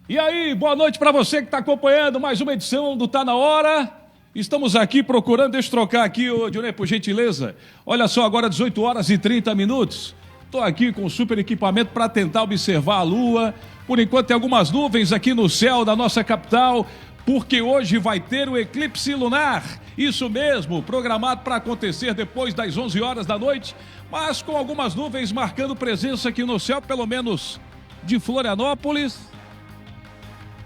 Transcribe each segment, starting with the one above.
E aí, boa noite para você que está acompanhando mais uma edição do Tá Na Hora. Estamos aqui procurando, deixa eu trocar aqui, Dionê, por gentileza. Olha só, agora 18 horas e 30 minutos. Estou aqui com o super equipamento para tentar observar a Lua. Por enquanto tem algumas nuvens aqui no céu da nossa capital, porque hoje vai ter o eclipse lunar. Isso mesmo, programado para acontecer depois das 11 horas da noite, mas com algumas nuvens marcando presença aqui no céu, pelo menos de Florianópolis.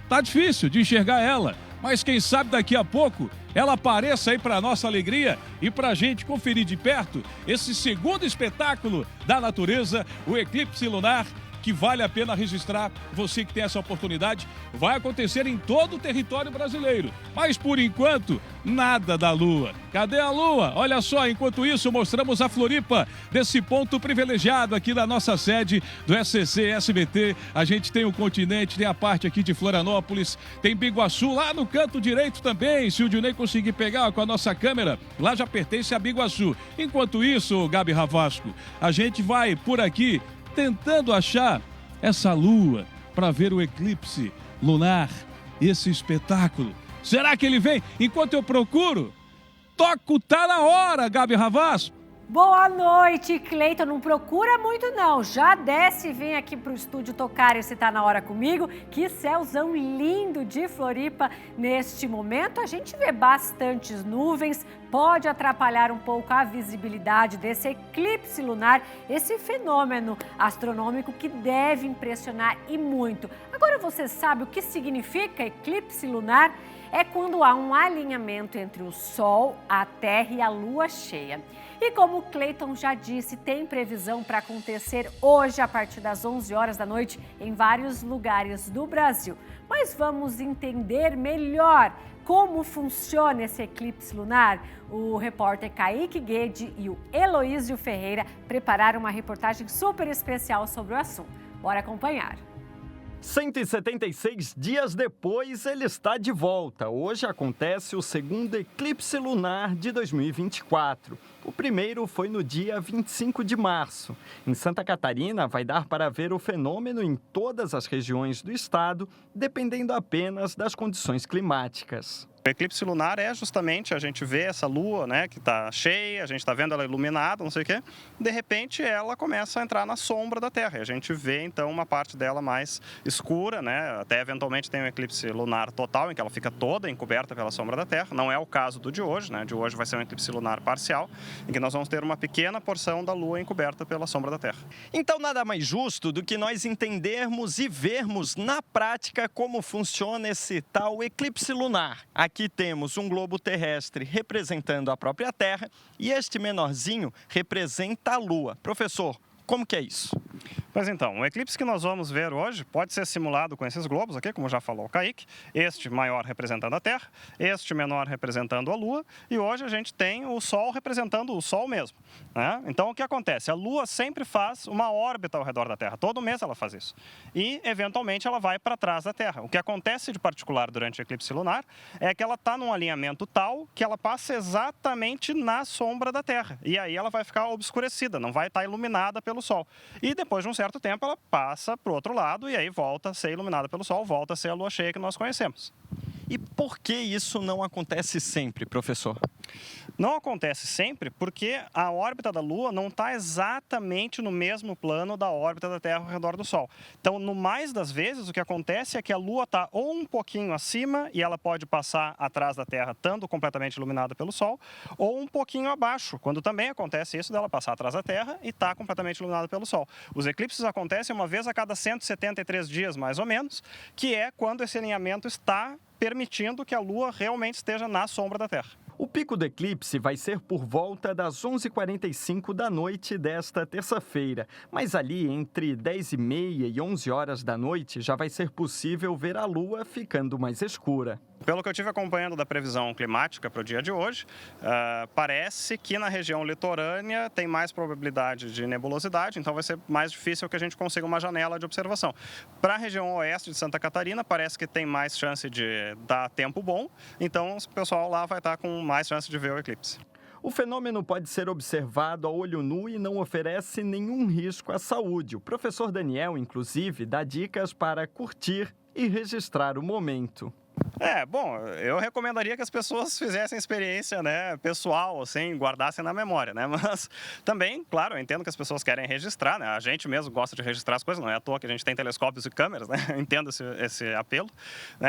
Tá difícil de enxergar ela, mas quem sabe daqui a pouco ela apareça aí para nossa alegria e para a gente conferir de perto esse segundo espetáculo da natureza, o eclipse lunar, que vale a pena registrar. Você que tem essa oportunidade, vai acontecer em todo o território brasileiro. Mas por enquanto, nada da Lua. Cadê a Lua? Olha só, enquanto isso mostramos a Floripa, desse ponto privilegiado aqui da nossa sede do SCC SBT. A gente tem o continente, tem a parte aqui de Florianópolis, tem Biguaçu lá no canto direito também. Se o Dionê conseguir pegar com a nossa câmera, lá já pertence a Biguaçu. Enquanto isso, Gabi Ravasco, a gente vai por aqui tentando achar essa lua para ver o eclipse lunar, esse espetáculo. Será que ele vem? Enquanto eu procuro, toco Tá Na Hora, Gabi Ravasco. Boa noite, Cleiton. Não procura muito não, já desce e vem aqui pro estúdio tocar esse Tá Na Hora comigo. Que céuzão lindo de Floripa neste momento. A gente vê bastantes nuvens, pode atrapalhar um pouco a visibilidade desse eclipse lunar, esse fenômeno astronômico que deve impressionar e muito. Agora você sabe o que significa eclipse lunar? É quando há um alinhamento entre o Sol, a Terra e a Lua cheia. E como o Cleiton já disse, tem previsão para acontecer hoje a partir das 11 horas da noite em vários lugares do Brasil. Mas vamos entender melhor como funciona esse eclipse lunar? O repórter Kaique Guede e o Heloísio Ferreira prepararam uma reportagem super especial sobre o assunto. Bora acompanhar. 176 dias depois, ele está de volta. Hoje acontece o segundo eclipse lunar de 2024. O primeiro foi no dia 25 de março. Em Santa Catarina, vai dar para ver o fenômeno em todas as regiões do estado, dependendo apenas das condições climáticas. O eclipse lunar é justamente a gente vê essa lua, né, que está cheia, a gente está vendo ela iluminada, não sei o quê. De repente, ela começa a entrar na sombra da Terra. E a gente vê, então, uma parte dela mais escura, né? Até eventualmente tem um eclipse lunar total, em que ela fica toda encoberta pela sombra da Terra. Não é o caso do de hoje, né? De hoje vai ser um eclipse lunar parcial, em que nós vamos ter uma pequena porção da lua encoberta pela sombra da Terra. Então, nada mais justo do que nós entendermos e vermos na prática como funciona esse tal eclipse lunar. Aqui temos um globo terrestre representando a própria Terra e este menorzinho representa a Lua. Professor, como que é isso? Pois então, o eclipse que nós vamos ver hoje pode ser simulado com esses globos aqui, como já falou o Kaique. Este maior representando a Terra, este menor representando a Lua, e hoje a gente tem o Sol representando o Sol mesmo, né? Então, o que acontece? A Lua sempre faz uma órbita ao redor da Terra, todo mês ela faz isso. E, eventualmente, ela vai para trás da Terra. O que acontece de particular durante o eclipse lunar é que ela está num alinhamento tal que ela passa exatamente na sombra da Terra. E aí ela vai ficar obscurecida, não vai estar iluminada pelo Sol. E depois de um certo tempo ela passa para o outro lado e aí volta a ser iluminada pelo Sol, volta a ser a lua cheia que nós conhecemos. E por que isso não acontece sempre, professor? Não acontece sempre porque a órbita da Lua não está exatamente no mesmo plano da órbita da Terra ao redor do Sol. Então, no mais das vezes, o que acontece é que a Lua está ou um pouquinho acima e ela pode passar atrás da Terra, estando completamente iluminada pelo Sol, ou um pouquinho abaixo, quando também acontece isso dela passar atrás da Terra e está completamente iluminada pelo Sol. Os eclipses acontecem uma vez a cada 173 dias, mais ou menos, que é quando esse alinhamento está permitindo que a Lua realmente esteja na sombra da Terra. O pico do eclipse vai ser por volta das 11h45 da noite desta terça-feira, mas ali entre 10h30 e 11 horas da noite já vai ser possível ver a Lua ficando mais escura. Pelo que eu estive acompanhando da previsão climática para o dia de hoje, parece que na região litorânea tem mais probabilidade de nebulosidade, então vai ser mais difícil que a gente consiga uma janela de observação. Para a região oeste de Santa Catarina, parece que tem mais chance de dar tempo bom, então o pessoal lá vai estar com mais chance de ver o eclipse. O fenômeno pode ser observado a olho nu e não oferece nenhum risco à saúde. O professor Daniel, inclusive, dá dicas para curtir e registrar o momento. Bom, eu recomendaria que as pessoas fizessem experiência, né, pessoal, assim, guardassem na memória, né? Mas também, claro, eu entendo que as pessoas querem registrar, né? A gente mesmo gosta de registrar as coisas, não é à toa que a gente tem telescópios e câmeras, né? Eu entendo esse apelo.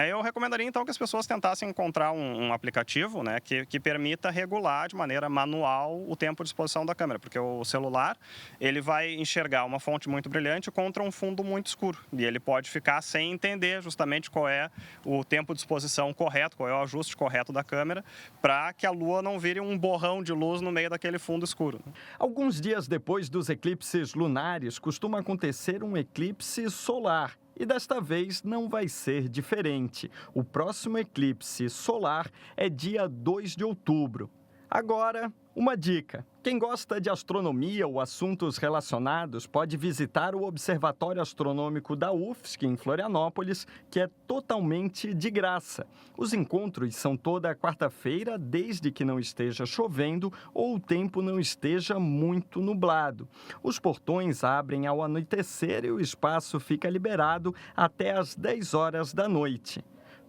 Eu recomendaria, então, que as pessoas tentassem encontrar um aplicativo, né, que permita regular de maneira manual o tempo de exposição da câmera, porque o celular, ele vai enxergar uma fonte muito brilhante contra um fundo muito escuro, e ele pode ficar sem entender justamente qual é o tempo de exposição correto, qual é o ajuste correto da câmera, para que a Lua não vire um borrão de luz no meio daquele fundo escuro. Alguns dias depois dos eclipses lunares, costuma acontecer um eclipse solar. E desta vez não vai ser diferente. O próximo eclipse solar é dia 2 de outubro. Agora, uma dica. Quem gosta de astronomia ou assuntos relacionados pode visitar o Observatório Astronômico da UFSC, em Florianópolis, que é totalmente de graça. Os encontros são toda quarta-feira, desde que não esteja chovendo ou o tempo não esteja muito nublado. Os portões abrem ao anoitecer e o espaço fica liberado até às 10 horas da noite.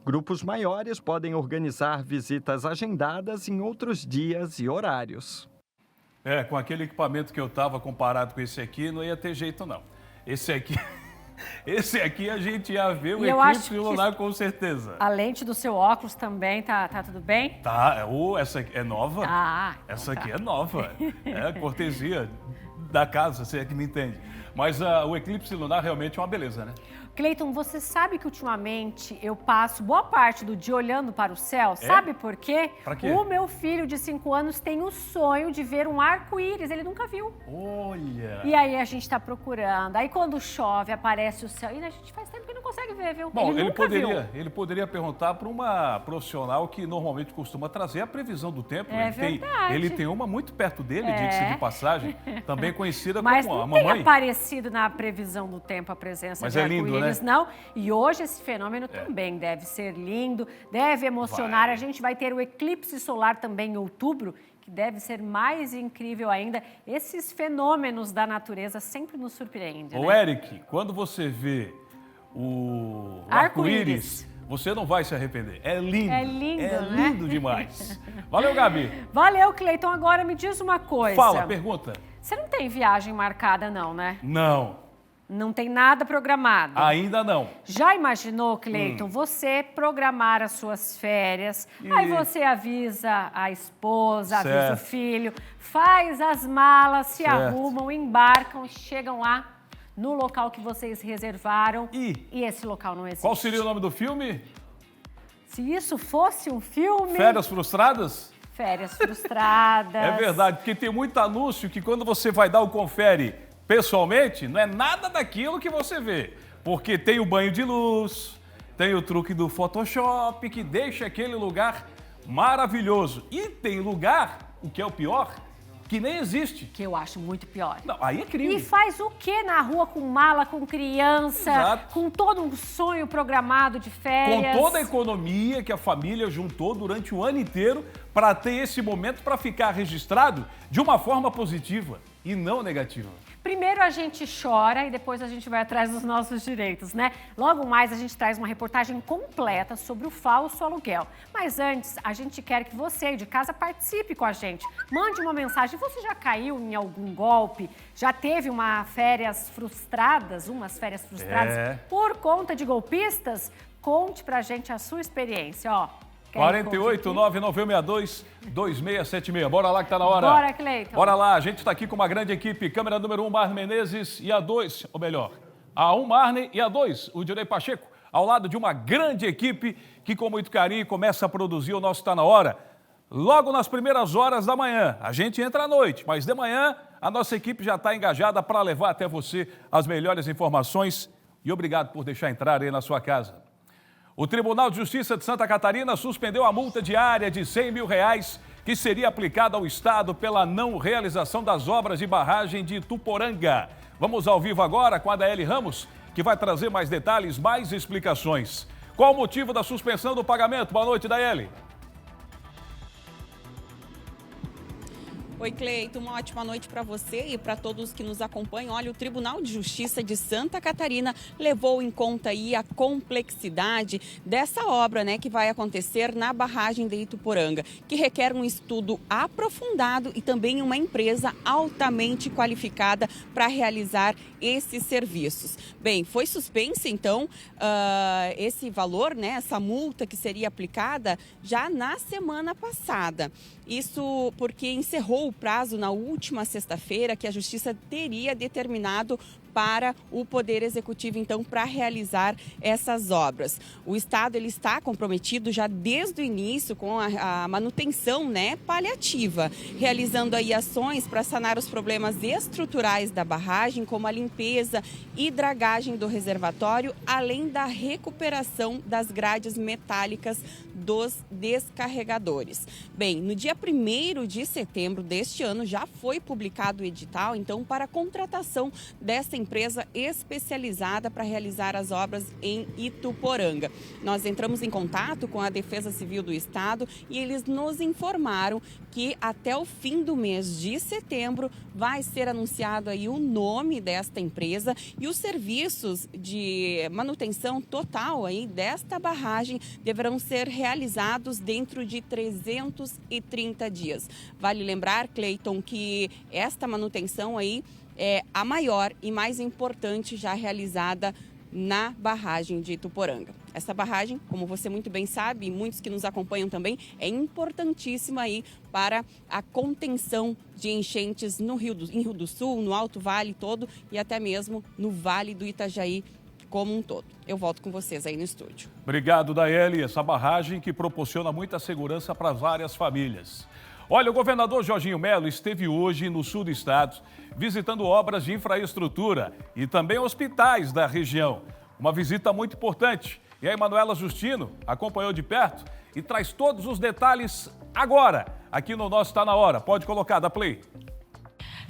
Grupos maiores podem organizar visitas agendadas em outros dias e horários. Com aquele equipamento que eu estava comparado com esse aqui, não ia ter jeito, não. Esse aqui a gente ia ver o eclipse lunar com certeza. A lente do seu óculos também, tá tudo bem? Tá, essa aqui é nova. Essa aqui é nova. É cortesia da casa, você é que me entende. Mas o eclipse lunar realmente é uma beleza, né? Cleiton, você sabe que ultimamente eu passo boa parte do dia olhando para o céu? Sabe por quê? Pra quê? O meu filho de 5 anos tem o sonho de ver um arco-íris, ele nunca viu. Olha! E aí a gente está procurando, aí quando chove aparece o céu, e a gente faz tempo que não consegue ver, viu? Bom, ele poderia perguntar para uma profissional que normalmente costuma trazer a previsão do tempo. Verdade. Ele tem uma muito perto dele, diga-se de passagem, também conhecida Mas como a não mamãe. tem aparecido na previsão do tempo a presença de arco-íris, não. E hoje esse fenômeno também deve ser lindo, deve emocionar. A gente vai ter o eclipse solar também em outubro, que deve ser mais incrível ainda. Esses fenômenos da natureza sempre nos surpreendem. Ô, Eric, quando você vê o arco-íris, você não vai se arrepender. É lindo. É lindo, né? É lindo demais. Valeu, Gabi. Valeu, Cleiton. Agora me diz uma coisa. Fala, pergunta. Você não tem viagem marcada não, né? Não. Não tem nada programado? Ainda não. Já imaginou, Cleiton, você programar as suas férias, aí você avisa a esposa, avisa o filho, faz as malas, se arrumam, embarcam, chegam lá no local que vocês reservaram e esse local não existe. Qual seria o nome do filme? Se isso fosse um filme... Férias Frustradas? Férias Frustradas. É verdade, porque tem muito anúncio que quando você vai dar o confere pessoalmente, não é nada daquilo que você vê. Porque tem o banho de luz, tem o truque do Photoshop, que deixa aquele lugar maravilhoso. E tem lugar, o que é o pior, que nem existe. Que eu acho muito pior. Não, aí é crime. E faz o que na rua com mala, com criança, com todo um sonho programado de férias? Com toda a economia que a família juntou durante o ano inteiro para ter esse momento para ficar registrado de uma forma positiva e não negativa. Primeiro a gente chora e depois a gente vai atrás dos nossos direitos, né? Logo mais a gente traz uma reportagem completa sobre o falso aluguel. Mas antes, a gente quer que você aí de casa participe com a gente. Mande uma mensagem. Você já caiu em algum golpe? Já teve umas férias frustradas por conta de golpistas? Conte pra gente a sua experiência, ó. 48-99162-2676. Bora lá que tá na hora. Bora, Cleiton. Bora lá, a gente está aqui com uma grande equipe. Câmera número 1, Marne Menezes, e a 2, ou melhor, a 1, Marne, e a 2, o Direi Pacheco, ao lado de uma grande equipe que com muito carinho começa a produzir o nosso Tá Na Hora. Logo nas primeiras horas da manhã, a gente entra à noite, mas de manhã a nossa equipe já está engajada para levar até você as melhores informações. E obrigado por deixar entrar aí na sua casa. O Tribunal de Justiça de Santa Catarina suspendeu a multa diária de R$100 mil que seria aplicada ao Estado pela não realização das obras de barragem de Ituporanga. Vamos ao vivo agora com a Daeli Ramos, que vai trazer mais detalhes, mais explicações. Qual o motivo da suspensão do pagamento? Boa noite, Daeli. Oi, Cleiton, uma ótima noite para você e para todos que nos acompanham. Olha, o Tribunal de Justiça de Santa Catarina levou em conta aí a complexidade dessa obra, né, que vai acontecer na barragem de Ituporanga, que requer um estudo aprofundado e também uma empresa altamente qualificada para realizar esses serviços. Bem, foi suspensa então esse valor, né, essa multa que seria aplicada já na semana passada. Isso porque encerrou o prazo na última sexta-feira que a Justiça teria determinado para o Poder Executivo, então, para realizar essas obras. O Estado ele está comprometido já desde o início com a manutenção, né, paliativa, realizando aí ações para sanar os problemas estruturais da barragem, como a limpeza e dragagem do reservatório, além da recuperação das grades metálicas dos descarregadores. Bem, no dia 1º de setembro deste ano já foi publicado o edital, então, para a contratação dessa empresa especializada para realizar as obras em Ituporanga. Nós entramos em contato com a Defesa Civil do Estado e eles nos informaram que até o fim do mês de setembro vai ser anunciado aí o nome desta empresa e os serviços de manutenção total aí desta barragem deverão ser realizados dentro de 330 dias. Vale lembrar, Cleiton, que esta manutenção aí é a maior e mais importante já realizada na barragem de Ituporanga. Essa barragem, como você muito bem sabe, e muitos que nos acompanham também, é importantíssima aí para a contenção de enchentes em Rio do Sul, no Alto Vale todo e até mesmo no Vale do Itajaí como um todo. Eu volto com vocês aí no estúdio. Obrigado, Daiele. Essa barragem que proporciona muita segurança para várias famílias. Olha, o governador Jorginho Melo esteve hoje no sul do estado, visitando obras de infraestrutura e também hospitais da região. Uma visita muito importante. E a Emanuela Justino acompanhou de perto e traz todos os detalhes agora, aqui no nosso Tá Na Hora. Pode colocar, da Play.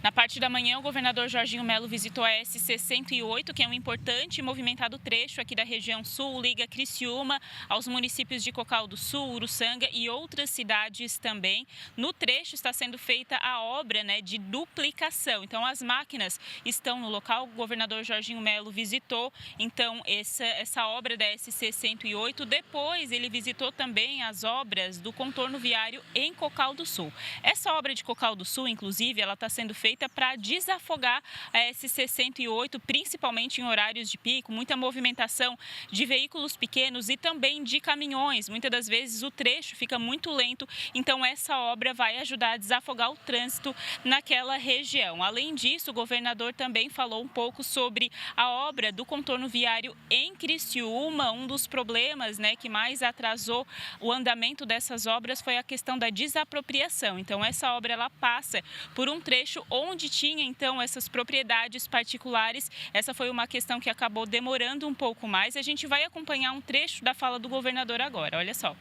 Na parte da manhã, o governador Jorginho Melo visitou a SC-108, que é um importante e movimentado trecho aqui da região sul, liga Criciúma aos municípios de Cocal do Sul, Uruçanga e outras cidades também. No trecho está sendo feita a obra, né, de duplicação. Então, as máquinas estão no local. O governador Jorginho Melo visitou, então, essa obra da SC-108. Depois, ele visitou também as obras do contorno viário em Cocal do Sul. Essa obra de Cocal do Sul, inclusive, ela está sendo feita para desafogar a SC-108, principalmente em horários de pico, muita movimentação de veículos pequenos e também de caminhões. Muitas das vezes o trecho fica muito lento, então essa obra vai ajudar a desafogar o trânsito naquela região. Além disso, o governador também falou um pouco sobre a obra do contorno viário em Criciúma. Um dos problemas, né, que mais atrasou o andamento dessas obras foi a questão da desapropriação. Então essa obra ela passa por um trecho onde tinha, então, essas propriedades particulares. Essa foi uma questão que acabou demorando um pouco mais. A gente vai acompanhar um trecho da fala do governador agora, olha só.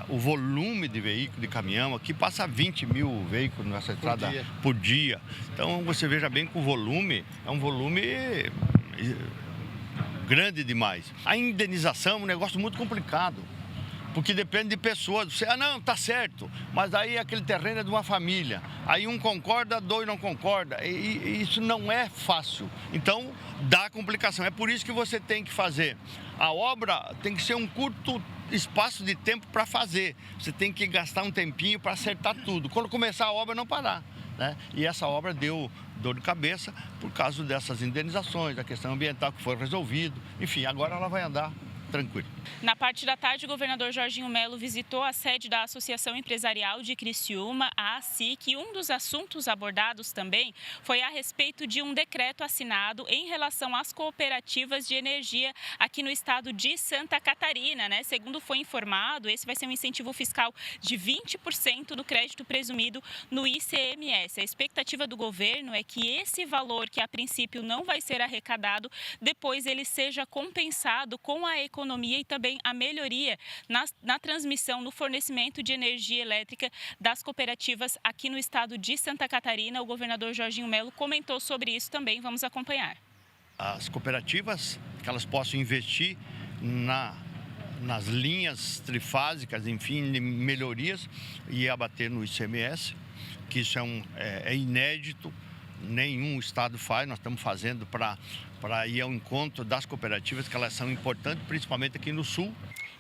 O volume de veículo, de caminhão, aqui passa 20 mil veículos nessa estrada por dia. Então, você veja bem que o volume é um volume grande demais. A indenização é um negócio muito complicado. Porque depende de pessoas. Você, não, tá certo, mas aí aquele terreno é de uma família. Aí um concorda, dois não concorda. E isso não é fácil. Então, dá complicação. É por isso que você tem que fazer. A obra tem que ser um curto espaço de tempo para fazer. Você tem que gastar um tempinho para acertar tudo. Quando começar a obra, não parar, né? E essa obra deu dor de cabeça por causa dessas indenizações, da questão ambiental que foi resolvido. Enfim, agora ela vai andar tranquilo. Na parte da tarde, o governador Jorginho Melo visitou a sede da Associação Empresarial de Criciúma, a ASIC, e um dos assuntos abordados também foi a respeito de um decreto assinado em relação às cooperativas de energia aqui no estado de Santa Catarina, né? Segundo foi informado, esse vai ser um incentivo fiscal de 20% do crédito presumido no ICMS. A expectativa do governo é que esse valor, que a princípio não vai ser arrecadado, depois ele seja compensado com a economia e também a melhoria na transmissão, no fornecimento de energia elétrica das cooperativas aqui no estado de Santa Catarina. O governador Jorginho Melo comentou sobre isso também, vamos acompanhar. As cooperativas, que elas possam investir nas linhas trifásicas, enfim, melhorias e abater no ICMS. que isso é inédito, nenhum estado faz, nós estamos fazendo para ir ao encontro das cooperativas, que elas são importantes, principalmente aqui no Sul.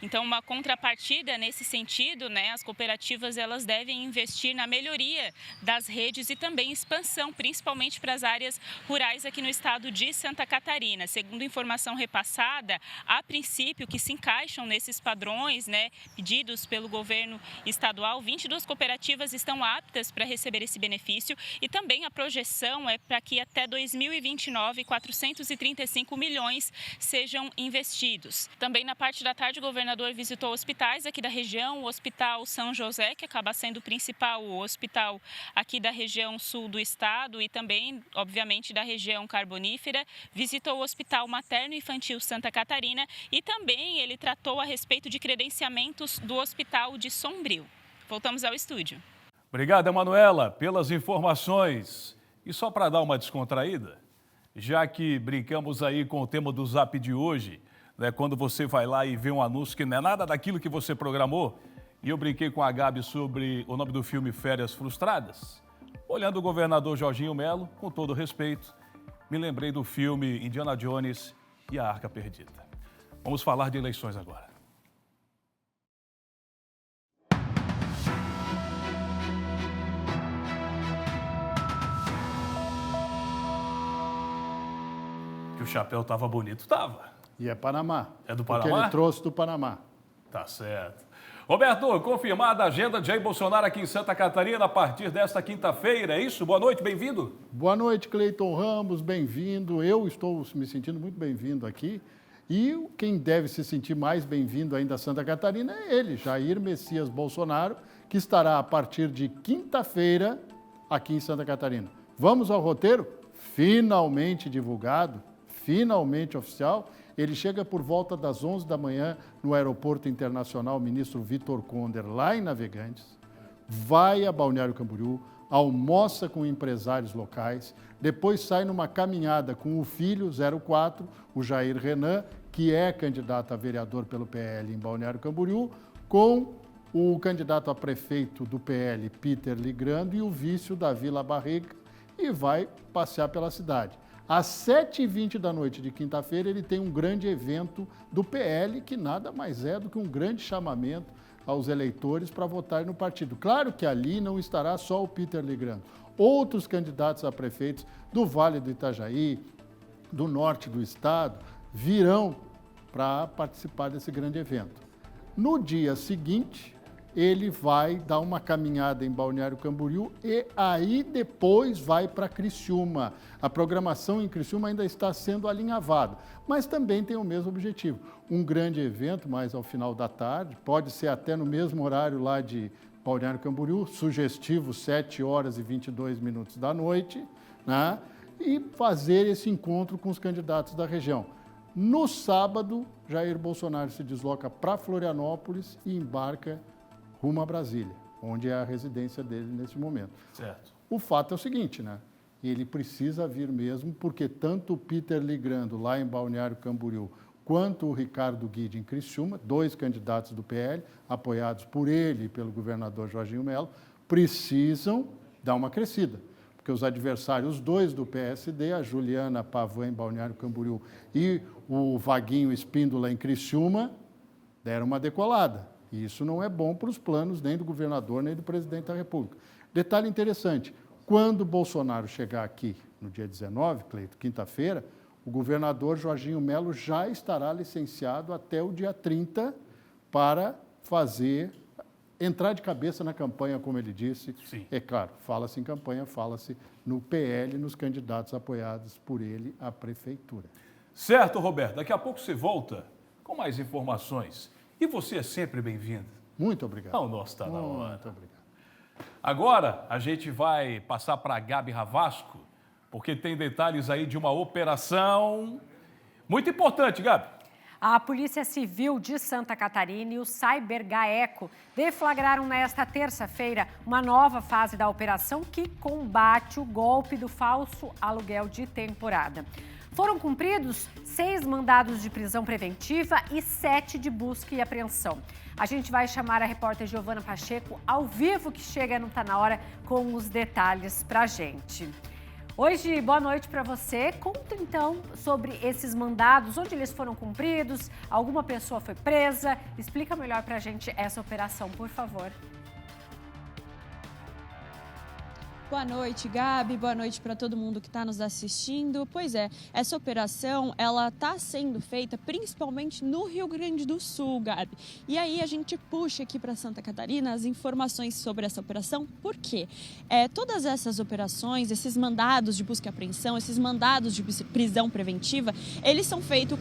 Então, uma contrapartida nesse sentido, né? As cooperativas elas devem investir na melhoria das redes e também expansão, principalmente para as áreas rurais aqui no estado de Santa Catarina. Segundo informação repassada, a princípio, que se encaixam nesses padrões, né, pedidos pelo governo estadual, 22 cooperativas estão aptas para receber esse benefício e também a projeção é para que até 2029, 435 milhões sejam investidos. Também na parte da tarde, o governador visitou hospitais aqui da região, o Hospital São José, que acaba sendo o principal hospital aqui da região sul do estado e também, obviamente, da região carbonífera. Visitou o Hospital Materno Infantil Santa Catarina e também ele tratou a respeito de credenciamentos do Hospital de Sombrio. Voltamos ao estúdio. Obrigado, Emanuela, pelas informações. E só para dar uma descontraída, já que brincamos aí com o tema do Zap de hoje, né, quando você vai lá e vê um anúncio que não é nada daquilo que você programou, e eu brinquei com a Gabi sobre o nome do filme Férias Frustradas, olhando o governador Jorginho Melo, com todo respeito, me lembrei do filme Indiana Jones e a Arca Perdida. Vamos falar de eleições agora. Que o chapéu estava bonito, estava. E é Panamá. É do Panamá? Porque ele trouxe do Panamá. Tá certo. Roberto, confirmada a agenda de Jair Bolsonaro aqui em Santa Catarina a partir desta quinta-feira, é isso? Boa noite, bem-vindo. Boa noite, Cleiton Ramos, bem-vindo. Eu estou me sentindo muito bem-vindo aqui. E quem deve se sentir mais bem-vindo ainda a Santa Catarina é ele, Jair Messias Bolsonaro, que estará a partir de quinta-feira aqui em Santa Catarina. Vamos ao roteiro? Finalmente divulgado, finalmente oficial. Ele chega por volta das 11 da manhã no Aeroporto Internacional Ministro Vitor Conder, lá em Navegantes, vai a Balneário Camboriú, almoça com empresários locais, depois sai numa caminhada com o filho 04, o Jair Renan, que é candidato a vereador pelo PL em Balneário Camboriú, com o candidato a prefeito do PL, Peter Ligrando, e o vice da Vila Barriga, e vai passear pela cidade. Às 7h20 da noite de quinta-feira, ele tem um grande evento do PL, que nada mais é do que um grande chamamento aos eleitores para votarem no partido. Claro que ali não estará só o Peter Ligrando. Outros candidatos a prefeitos do Vale do Itajaí, do norte do estado, virão para participar desse grande evento. No dia seguinte, ele vai dar uma caminhada em Balneário Camboriú e aí depois vai para Criciúma. A programação em Criciúma ainda está sendo alinhavada, mas também tem o mesmo objetivo. Um grande evento, mais ao final da tarde, pode ser até no mesmo horário lá de Balneário Camboriú, sugestivo 7h22 da noite, né? E fazer esse encontro com os candidatos da região. No sábado, Jair Bolsonaro se desloca para Florianópolis e embarca rumo a Brasília, onde é a residência dele nesse momento. Certo. O fato é o seguinte, né? Ele precisa vir mesmo, porque tanto o Peter Ligrando, lá em Balneário Camboriú, quanto o Ricardo Guide em Criciúma, dois candidatos do PL, apoiados por ele e pelo governador Jorginho Melo, precisam dar uma crescida. Porque os adversários, os dois do PSD, a Juliana Pavan em Balneário Camboriú e o Vaguinho Espíndola em Criciúma, deram uma decolada. E isso não é bom para os planos nem do governador, nem do presidente da República. Detalhe interessante, quando Bolsonaro chegar aqui no dia 19, Cleito, quinta-feira, o governador Jorginho Melo já estará licenciado até o dia 30 para entrar de cabeça na campanha, como ele disse. Sim. É claro, fala-se em campanha, fala-se no PL, nos candidatos apoiados por ele à prefeitura. Certo, Roberto. Daqui a pouco você volta com mais informações. E você é sempre bem-vindo. Muito obrigado. Não, nossa, está na hora. Muito obrigado. Agora, a gente vai passar para a Gabi Ravasco, porque tem detalhes aí de uma operação muito importante, Gabi. A Polícia Civil de Santa Catarina e o Cyber GAECO deflagraram nesta terça-feira uma nova fase da operação que combate o golpe do falso aluguel de temporada. Foram cumpridos 6 mandados de prisão preventiva e 7 de busca e apreensão. A gente vai chamar a repórter Giovana Pacheco ao vivo, que chega no Tá Na Hora com os detalhes pra gente. Hoje, boa noite para você. Conta então sobre esses mandados, onde eles foram cumpridos, alguma pessoa foi presa. Explica melhor pra gente essa operação, por favor. Boa noite, Gabi. Boa noite para todo mundo que está nos assistindo. Pois é, essa operação, ela está sendo feita principalmente no Rio Grande do Sul, Gabi. E aí a gente puxa aqui para Santa Catarina as informações sobre essa operação. Por quê? Todas essas operações, esses mandados de busca e apreensão, esses mandados de prisão preventiva, eles são feitos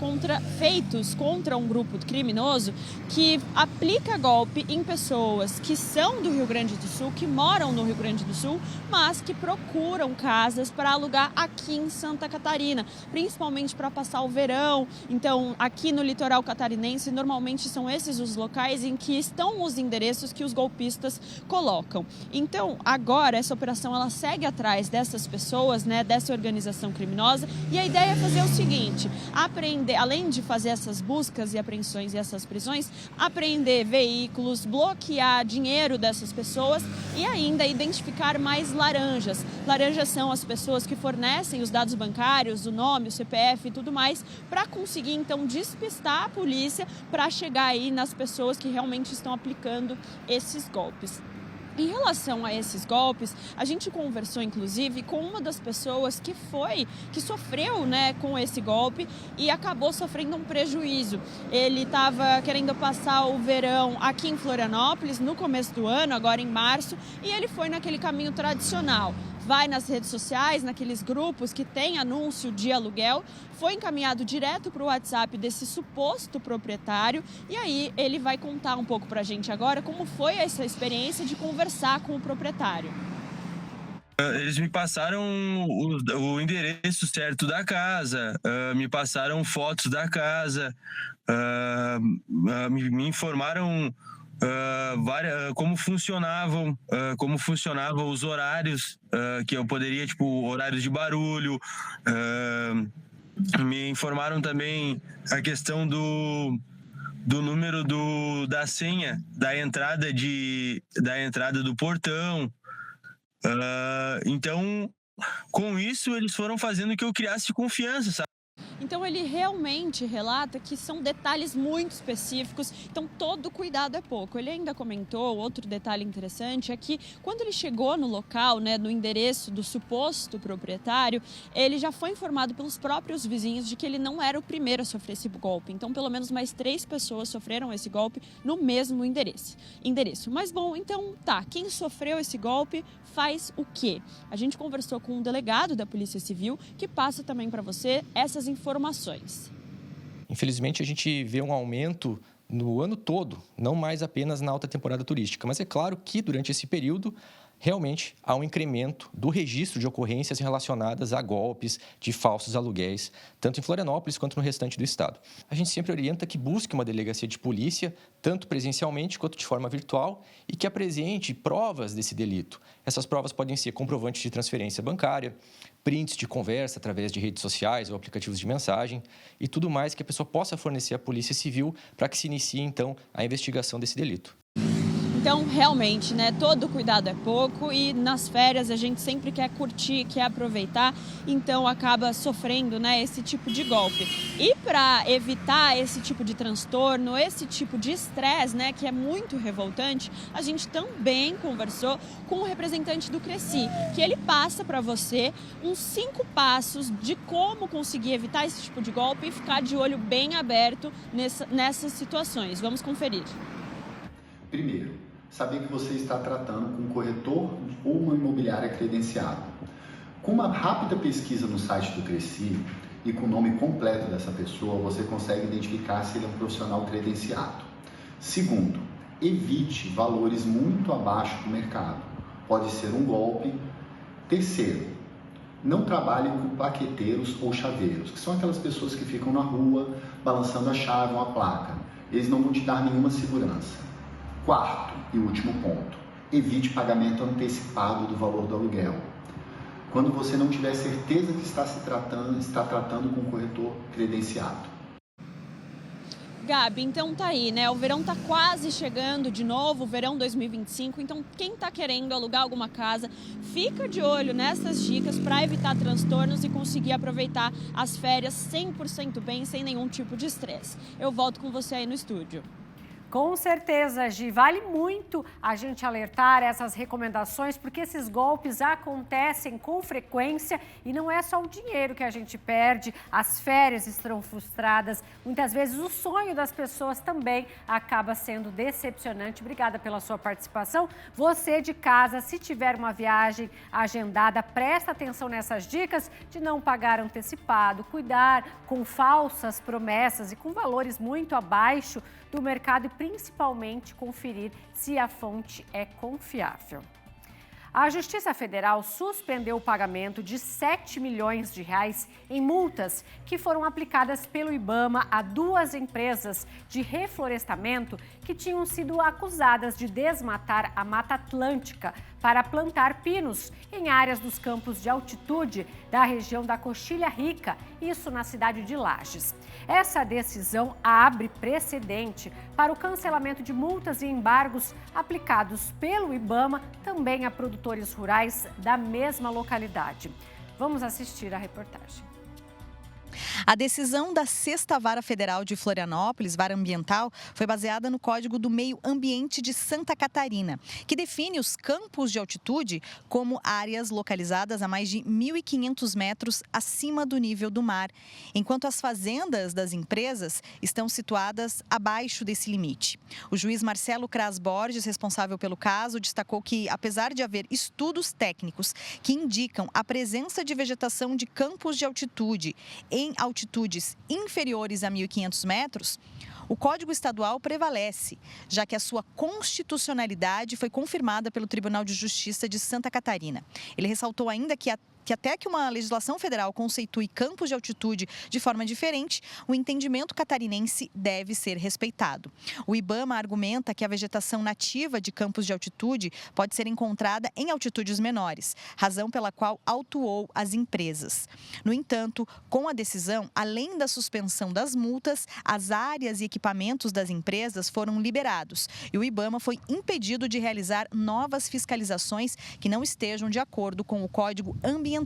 contra um grupo criminoso que aplica golpe em pessoas que são do Rio Grande do Sul, que moram no Rio Grande do Sul, mas que procuram casas para alugar aqui em Santa Catarina, principalmente para passar o verão. Então, aqui no litoral catarinense, normalmente são esses os locais em que estão os endereços que os golpistas colocam. Então, agora, essa operação ela segue atrás dessas pessoas, né, dessa organização criminosa, e a ideia é fazer o seguinte: apreender, além de fazer essas buscas e apreensões e essas prisões, apreender veículos, bloquear dinheiro dessas pessoas e ainda identificar mais laranjas. Laranjas são as pessoas que fornecem os dados bancários, o nome, o CPF e tudo mais, para conseguir então despistar a polícia para chegar aí nas pessoas que realmente estão aplicando esses golpes. Em relação a esses golpes, a gente conversou inclusive com uma das pessoas que sofreu, né, com esse golpe e acabou sofrendo um prejuízo. Ele estava querendo passar o verão aqui em Florianópolis no começo do ano, agora em março, e ele foi naquele caminho tradicional. Vai nas redes sociais, naqueles grupos que tem anúncio de aluguel, foi encaminhado direto para o WhatsApp desse suposto proprietário, e aí ele vai contar um pouco para a gente agora como foi essa experiência de conversar com o proprietário. Eles me passaram o endereço certo da casa, me passaram fotos da casa, me informaram como funcionavam os horários, que eu poderia, horários de barulho. Me informaram também a questão do número da senha da entrada do portão. Então, com isso, eles foram fazendo que eu criasse confiança, sabe? Então ele realmente relata que são detalhes muito específicos, então todo cuidado é pouco. Ele ainda comentou, outro detalhe interessante é que quando ele chegou no local, né, no endereço do suposto proprietário, ele já foi informado pelos próprios vizinhos de que ele não era o primeiro a sofrer esse golpe. Então pelo menos mais 3 pessoas sofreram esse golpe no mesmo endereço. Mas bom, então tá, quem sofreu esse golpe faz o quê? A gente conversou com um delegado da Polícia Civil que passa também para você essas informações. Infelizmente, a gente vê um aumento no ano todo, não mais apenas na alta temporada turística. Mas é claro que, durante esse período, realmente há um incremento do registro de ocorrências relacionadas a golpes de falsos aluguéis, tanto em Florianópolis quanto no restante do estado. A gente sempre orienta que busque uma delegacia de polícia, tanto presencialmente quanto de forma virtual, e que apresente provas desse delito. Essas provas podem ser comprovantes de transferência bancária, prints de conversa através de redes sociais ou aplicativos de mensagem e tudo mais que a pessoa possa fornecer à Polícia Civil para que se inicie, então, a investigação desse delito. Então, realmente, né, todo cuidado é pouco e nas férias a gente sempre quer curtir, quer aproveitar, então acaba sofrendo, né, esse tipo de golpe. E para evitar esse tipo de transtorno, esse tipo de estresse, né, que é muito revoltante, a gente também conversou com o representante do Cresci, que ele passa para você uns 5 passos de como conseguir evitar esse tipo de golpe e ficar de olho bem aberto nessas situações. Vamos conferir. Primeiro, saber que você está tratando com um corretor ou uma imobiliária credenciada. Com uma rápida pesquisa no site do Cresci e com o nome completo dessa pessoa, você consegue identificar se ele é um profissional credenciado. Segundo, evite valores muito abaixo do mercado. Pode ser um golpe. Terceiro, não trabalhe com plaqueteiros ou chaveiros, que são aquelas pessoas que ficam na rua balançando a chave ou a placa. Eles não vão te dar nenhuma segurança. Quarto e último ponto, evite pagamento antecipado do valor do aluguel. quando você não tiver certeza que está tratando com um corretor credenciado. Gabi, então tá aí, né? O verão tá quase chegando de novo, o verão 2025. Então, quem tá querendo alugar alguma casa, fica de olho nessas dicas para evitar transtornos e conseguir aproveitar as férias 100% bem, sem nenhum tipo de estresse. Eu volto com você aí no estúdio. Com certeza, Gi. Vale muito a gente alertar essas recomendações, porque esses golpes acontecem com frequência e não é só o dinheiro que a gente perde, as férias estão frustradas, muitas vezes o sonho das pessoas também acaba sendo decepcionante. Obrigada pela sua participação. Você de casa, se tiver uma viagem agendada, presta atenção nessas dicas de não pagar antecipado, cuidar com falsas promessas e com valores muito abaixo do mercado e principalmente conferir se a fonte é confiável. A Justiça Federal suspendeu o pagamento de 7 milhões de reais em multas que foram aplicadas pelo IBAMA a 2 empresas de reflorestamento que tinham sido acusadas de desmatar a Mata Atlântica para plantar pinos em áreas dos campos de altitude da região da Coxilha Rica, isso na cidade de Lages. Essa decisão abre precedente para o cancelamento de multas e embargos aplicados pelo IBAMA também a produtores rurais da mesma localidade. Vamos assistir a reportagem. A decisão da 6ª Vara Federal de Florianópolis, Vara Ambiental, foi baseada no Código do Meio Ambiente de Santa Catarina, que define os campos de altitude como áreas localizadas a mais de 1.500 metros acima do nível do mar, enquanto as fazendas das empresas estão situadas abaixo desse limite. O juiz Marcelo Cras Borges, responsável pelo caso, destacou que, apesar de haver estudos técnicos que indicam a presença de vegetação de campos de altitude em altitudes inferiores a 1.500 metros, o Código Estadual prevalece, já que a sua constitucionalidade foi confirmada pelo Tribunal de Justiça de Santa Catarina. Ele ressaltou ainda que até que uma legislação federal conceitue campos de altitude de forma diferente, o entendimento catarinense deve ser respeitado. O IBAMA argumenta que a vegetação nativa de campos de altitude pode ser encontrada em altitudes menores, razão pela qual autuou as empresas. No entanto, com a decisão, além da suspensão das multas, as áreas e equipamentos das empresas foram liberados e o IBAMA foi impedido de realizar novas fiscalizações que não estejam de acordo com o Código Ambiental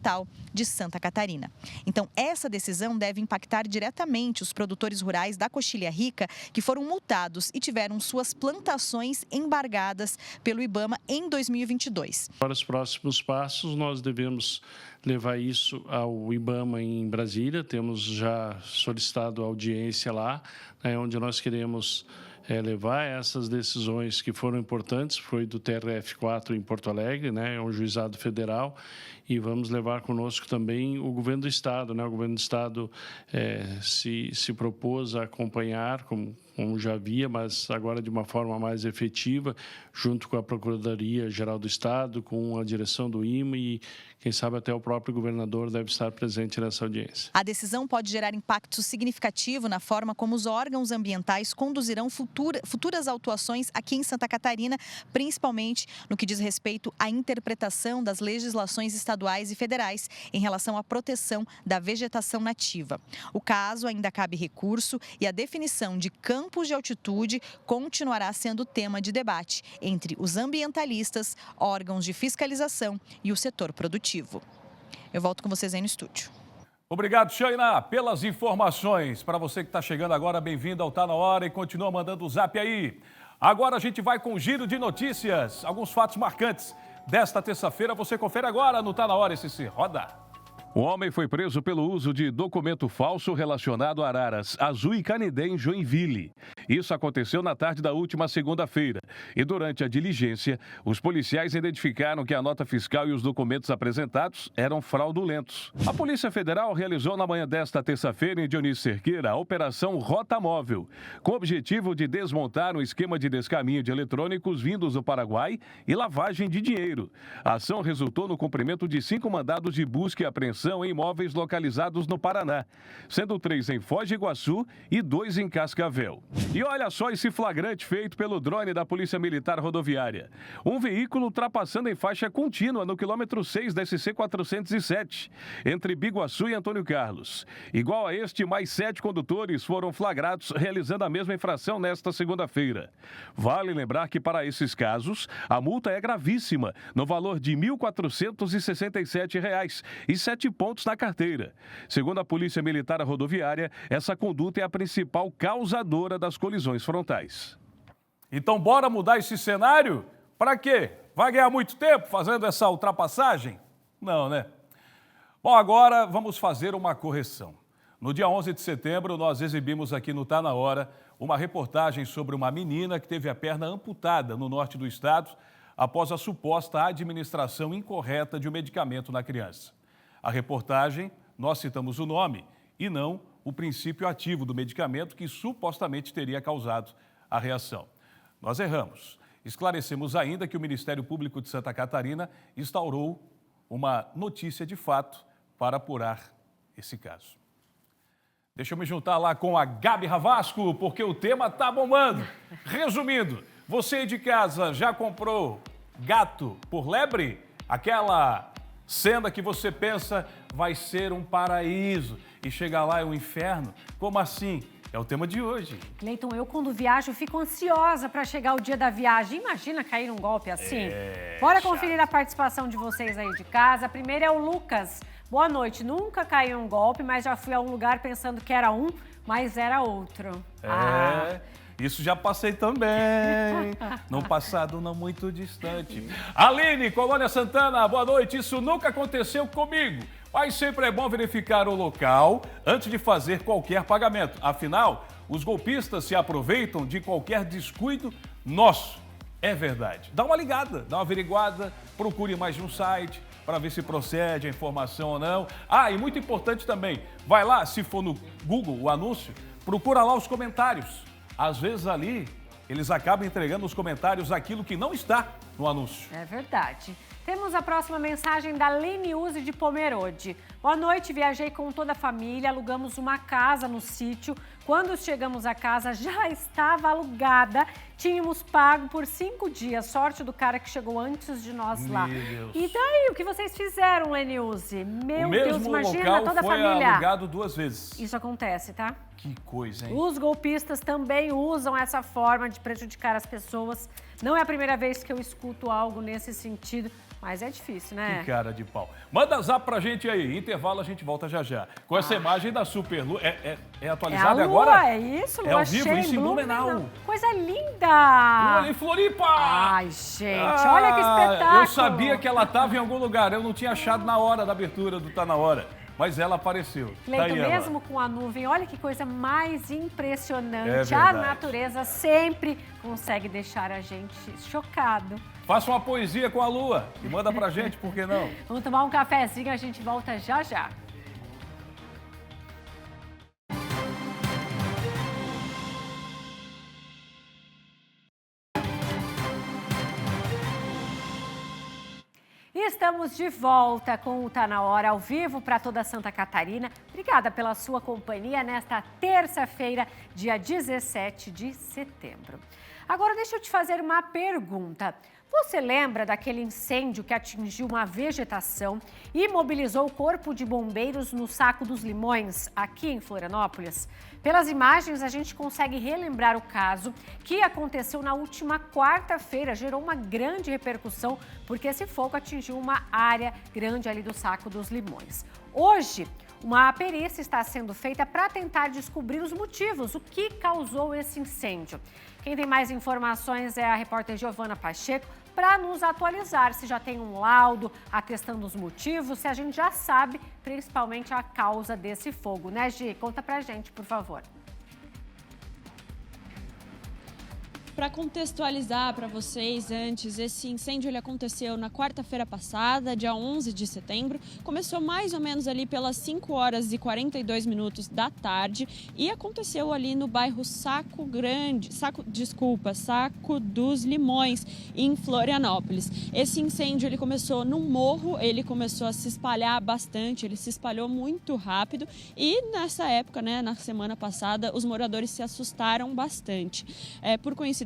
de Santa Catarina. Então, essa decisão deve impactar diretamente os produtores rurais da Coxilha Rica que foram multados e tiveram suas plantações embargadas pelo IBAMA em 2022. Para os próximos passos, nós devemos levar isso ao IBAMA em Brasília. Temos já solicitado audiência lá, onde nós queremos levar essas decisões que foram importantes, foi do TRF4 em Porto Alegre, é um juizado federal, e vamos levar conosco também o governo do Estado. O governo do Estado se propôs a acompanhar, como já havia, mas agora de uma forma mais efetiva, junto com a Procuradoria-Geral do Estado, com a direção do IMA e, quem sabe, até o próprio governador deve estar presente nessa audiência. A decisão pode gerar impacto significativo na forma como os órgãos ambientais conduzirão futuras autuações aqui em Santa Catarina, principalmente no que diz respeito à interpretação das legislações estaduais e federais em relação à proteção da vegetação nativa. O caso ainda cabe recurso e a definição de campos de altitude continuará sendo tema de debate entre os ambientalistas, órgãos de fiscalização e o setor produtivo. Eu volto com vocês aí no estúdio. Obrigado, Shaina, pelas informações. Para você que está chegando agora, bem-vindo ao Tá Na Hora e continua mandando o zap aí. Agora a gente vai com um giro de notícias, alguns fatos marcantes desta terça-feira. Você confere agora no Tá Na Hora, esse roda. Um homem foi preso pelo uso de documento falso relacionado a araras azul e canidé em Joinville. Isso aconteceu na tarde da última segunda-feira. E durante a diligência, os policiais identificaram que a nota fiscal e os documentos apresentados eram fraudulentos. A Polícia Federal realizou na manhã desta terça-feira em Dionísio Cerqueira a Operação Rota Móvel, com o objetivo de desmontar um esquema de descaminho de eletrônicos vindos do Paraguai e lavagem de dinheiro. A ação resultou no cumprimento de 5 mandados de busca e apreensão apreensão em imóveis localizados no Paraná, sendo 3 em Foz do Iguaçu e 2 em Cascavel. E olha só esse flagrante feito pelo drone da Polícia Militar Rodoviária. Um veículo ultrapassando em faixa contínua no quilômetro 6 da SC 407, entre Biguaçu e Antônio Carlos. Igual a este, mais 7 condutores foram flagrados realizando a mesma infração nesta segunda-feira. Vale lembrar que para esses casos, a multa é gravíssima, no valor de R$ 1.467 e 7 pontos na carteira. Segundo a Polícia Militar Rodoviária, essa conduta é a principal causadora das colisões frontais. Então, bora mudar esse cenário? Para quê? Vai ganhar muito tempo fazendo essa ultrapassagem? Não, né? Bom, agora vamos fazer uma correção. No dia 11 de setembro, nós exibimos aqui no Tá Na Hora uma reportagem sobre uma menina que teve a perna amputada no norte do estado após a suposta administração incorreta de um medicamento na criança. A reportagem, nós citamos o nome e não o princípio ativo do medicamento que supostamente teria causado a reação. Nós erramos. Esclarecemos ainda que o Ministério Público de Santa Catarina instaurou uma notícia de fato para apurar esse caso. Deixa eu me juntar lá com a Gabi Ravasco, porque o tema tá bombando. Resumindo, você aí de casa já comprou gato por lebre? Aquela cena que você pensa vai ser um paraíso e chegar lá é um inferno? Como assim? É o tema de hoje. Cleiton, eu quando viajo fico ansiosa para chegar o dia da viagem. Imagina cair num golpe assim. Bora conferir a participação de vocês aí de casa. A primeira é o Lucas. Boa noite. Nunca caí em um golpe, mas já fui a um lugar pensando que era um, mas era outro. Isso já passei também, num passado não muito distante. Aline, Colônia Santana, boa noite. Isso nunca aconteceu comigo, mas sempre é bom verificar o local antes de fazer qualquer pagamento. Afinal, os golpistas se aproveitam de qualquer descuido nosso. É verdade. Dá uma ligada, dá uma averiguada, procure mais de um site para ver se procede a informação ou não. E muito importante também, vai lá, se for no Google o anúncio, procura lá os comentários. Às vezes ali, eles acabam entregando nos comentários aquilo que não está no anúncio. É verdade. Temos a próxima mensagem da Leniuse de Pomerode. Boa noite, viajei com toda a família, alugamos uma casa no sítio. Quando chegamos à casa, já estava alugada. Tínhamos pago por 5 dias. Sorte do cara que chegou antes de nós lá. Deus. E daí, o que vocês fizeram, Leniuse? Meu Deus, imagina toda a foi família. alugado 2 vezes. Isso acontece, tá? Que coisa, hein? Os golpistas também usam essa forma de prejudicar as pessoas. Não é a primeira vez que eu escuto algo nesse sentido, mas é difícil, né? Que cara de pau. Manda zap pra gente aí. Intervalo, a gente volta já já. Com essa imagem da Superlua. É atualizada é a Lua, agora? É isso, Lua É ao vivo, cheia, isso em Blumenau. Coisa linda! Lua em Floripa! Ai, gente, olha que espetáculo! Eu sabia que ela estava em algum lugar. Eu não tinha achado na hora da abertura do Tá Na Hora. Mas ela apareceu. Cleiton, tá aí, mesmo com a nuvem, olha que coisa mais impressionante. É a natureza sempre consegue deixar a gente chocado. Faça uma poesia com a Lua e manda pra gente, por que não? Vamos tomar um cafezinho, a gente volta já já. Estamos de volta com o Tá Na Hora ao vivo para toda Santa Catarina. Obrigada pela sua companhia nesta terça-feira, dia 17 de setembro. Agora deixa eu te fazer uma pergunta. Você lembra daquele incêndio que atingiu uma vegetação e mobilizou o corpo de bombeiros no Saco dos Limões, aqui em Florianópolis? Pelas imagens, a gente consegue relembrar o caso que aconteceu na última quarta-feira. Gerou uma grande repercussão porque esse fogo atingiu uma área grande ali do Saco dos Limões. Hoje, uma perícia está sendo feita para tentar descobrir os motivos, o que causou esse incêndio. Quem tem mais informações é a repórter Giovana Pacheco, para nos atualizar se já tem um laudo atestando os motivos, se a gente já sabe principalmente a causa desse fogo, né, Gi? Conta pra gente, por favor. Para contextualizar para vocês antes, esse incêndio ele aconteceu na quarta-feira passada, dia 11 de setembro. Começou mais ou menos ali pelas 5h42 da tarde e aconteceu ali no bairro Saco dos Limões, em Florianópolis. Esse incêndio ele começou num morro, ele começou a se espalhar bastante, ele se espalhou muito rápido e nessa época, né, na semana passada, os moradores se assustaram bastante. Por coincidência,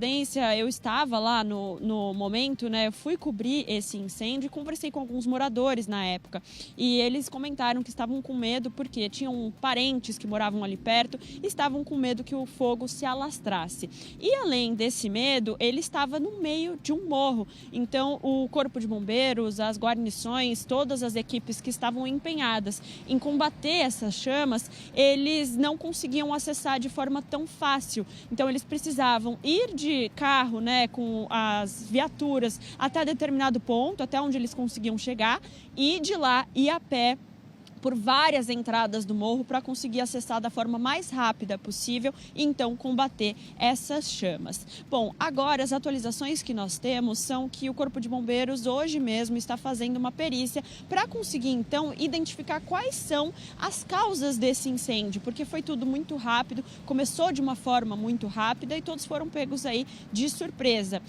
eu estava lá no momento, né? Eu fui cobrir esse incêndio e conversei com alguns moradores na época. E eles comentaram que estavam com medo porque tinham parentes que moravam ali perto e estavam com medo que o fogo se alastrasse. E além desse medo, ele estava no meio de um morro. Então, o Corpo de Bombeiros, as guarnições, todas as equipes que estavam empenhadas em combater essas chamas, eles não conseguiam acessar de forma tão fácil. Então, eles precisavam ir de carro, né, com as viaturas até determinado ponto, até onde eles conseguiam chegar, e de lá ir a pé por várias entradas do morro para conseguir acessar da forma mais rápida possível e então combater essas chamas. Bom, agora as atualizações que nós temos são que o Corpo de Bombeiros hoje mesmo está fazendo uma perícia para conseguir então identificar quais são as causas desse incêndio, porque foi tudo muito rápido, começou de uma forma muito rápida e todos foram pegos aí de surpresa.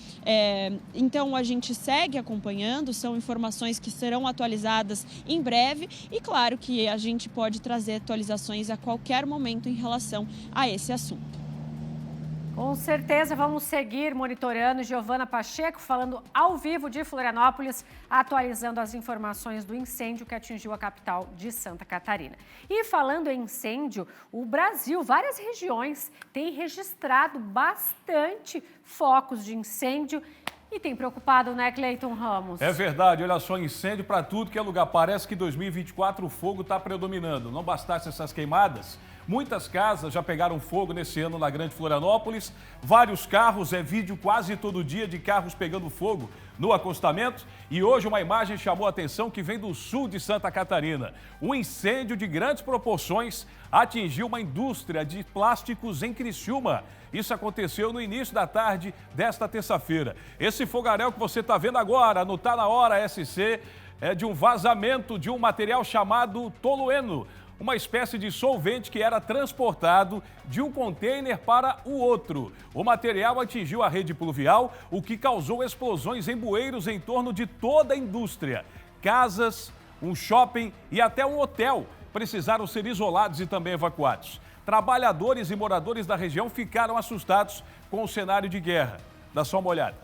Então a gente segue acompanhando, são informações que serão atualizadas em breve e claro que a gente pode trazer atualizações a qualquer momento em relação a esse assunto. Com certeza vamos seguir monitorando. Giovana Pacheco falando ao vivo de Florianópolis, atualizando as informações do incêndio que atingiu a capital de Santa Catarina. E falando em incêndio, o Brasil, várias regiões têm registrado bastante focos de incêndio. E tem preocupado, né, Cleiton Ramos? É verdade, olha só, incêndio para tudo que é lugar. Parece que em 2024 o fogo está predominando. Não bastasse essas queimadas, muitas casas já pegaram fogo nesse ano na Grande Florianópolis. Vários carros, vídeo quase todo dia de carros pegando fogo no acostamento. E hoje uma imagem chamou a atenção que vem do sul de Santa Catarina. Um incêndio de grandes proporções atingiu uma indústria de plásticos em Criciúma. Isso aconteceu no início da tarde desta terça-feira. Esse fogaréu que você está vendo agora no Tá Na Hora SC é de um vazamento de um material chamado tolueno, uma espécie de solvente que era transportado de um container para o outro. O material atingiu a rede pluvial, o que causou explosões em bueiros em torno de toda a indústria. Casas, um shopping e até um hotel precisaram ser isolados e também evacuados. Trabalhadores e moradores da região ficaram assustados com o cenário de guerra. Dá só uma olhada.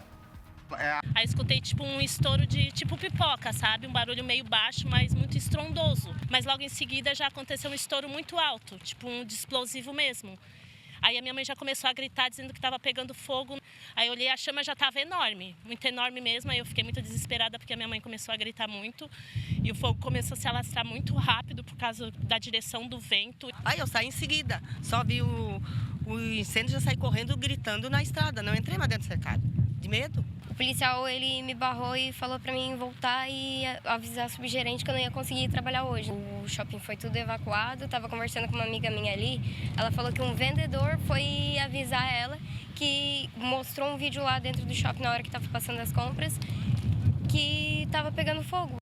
Aí escutei tipo um estouro de tipo pipoca, sabe? Um barulho meio baixo, mas muito estrondoso. Mas logo em seguida já aconteceu um estouro muito alto, tipo um de explosivo mesmo. Aí a minha mãe já começou a gritar dizendo que estava pegando fogo. Aí eu olhei, a chama já estava enorme, muito enorme mesmo. Aí eu fiquei muito desesperada porque a minha mãe começou a gritar muito. E o fogo começou a se alastrar muito rápido por causa da direção do vento. Aí eu saí em seguida, só vi o incêndio, já saí correndo, gritando na estrada. Não entrei mais dentro do cercado, de medo. O policial, ele me barrou e falou pra mim voltar e avisar a subgerente que eu não ia conseguir trabalhar hoje. O shopping foi tudo evacuado, tava conversando com uma amiga minha ali, ela falou que um vendedor foi avisar ela, que mostrou um vídeo lá dentro do shopping na hora que tava passando as compras, que tava pegando fogo.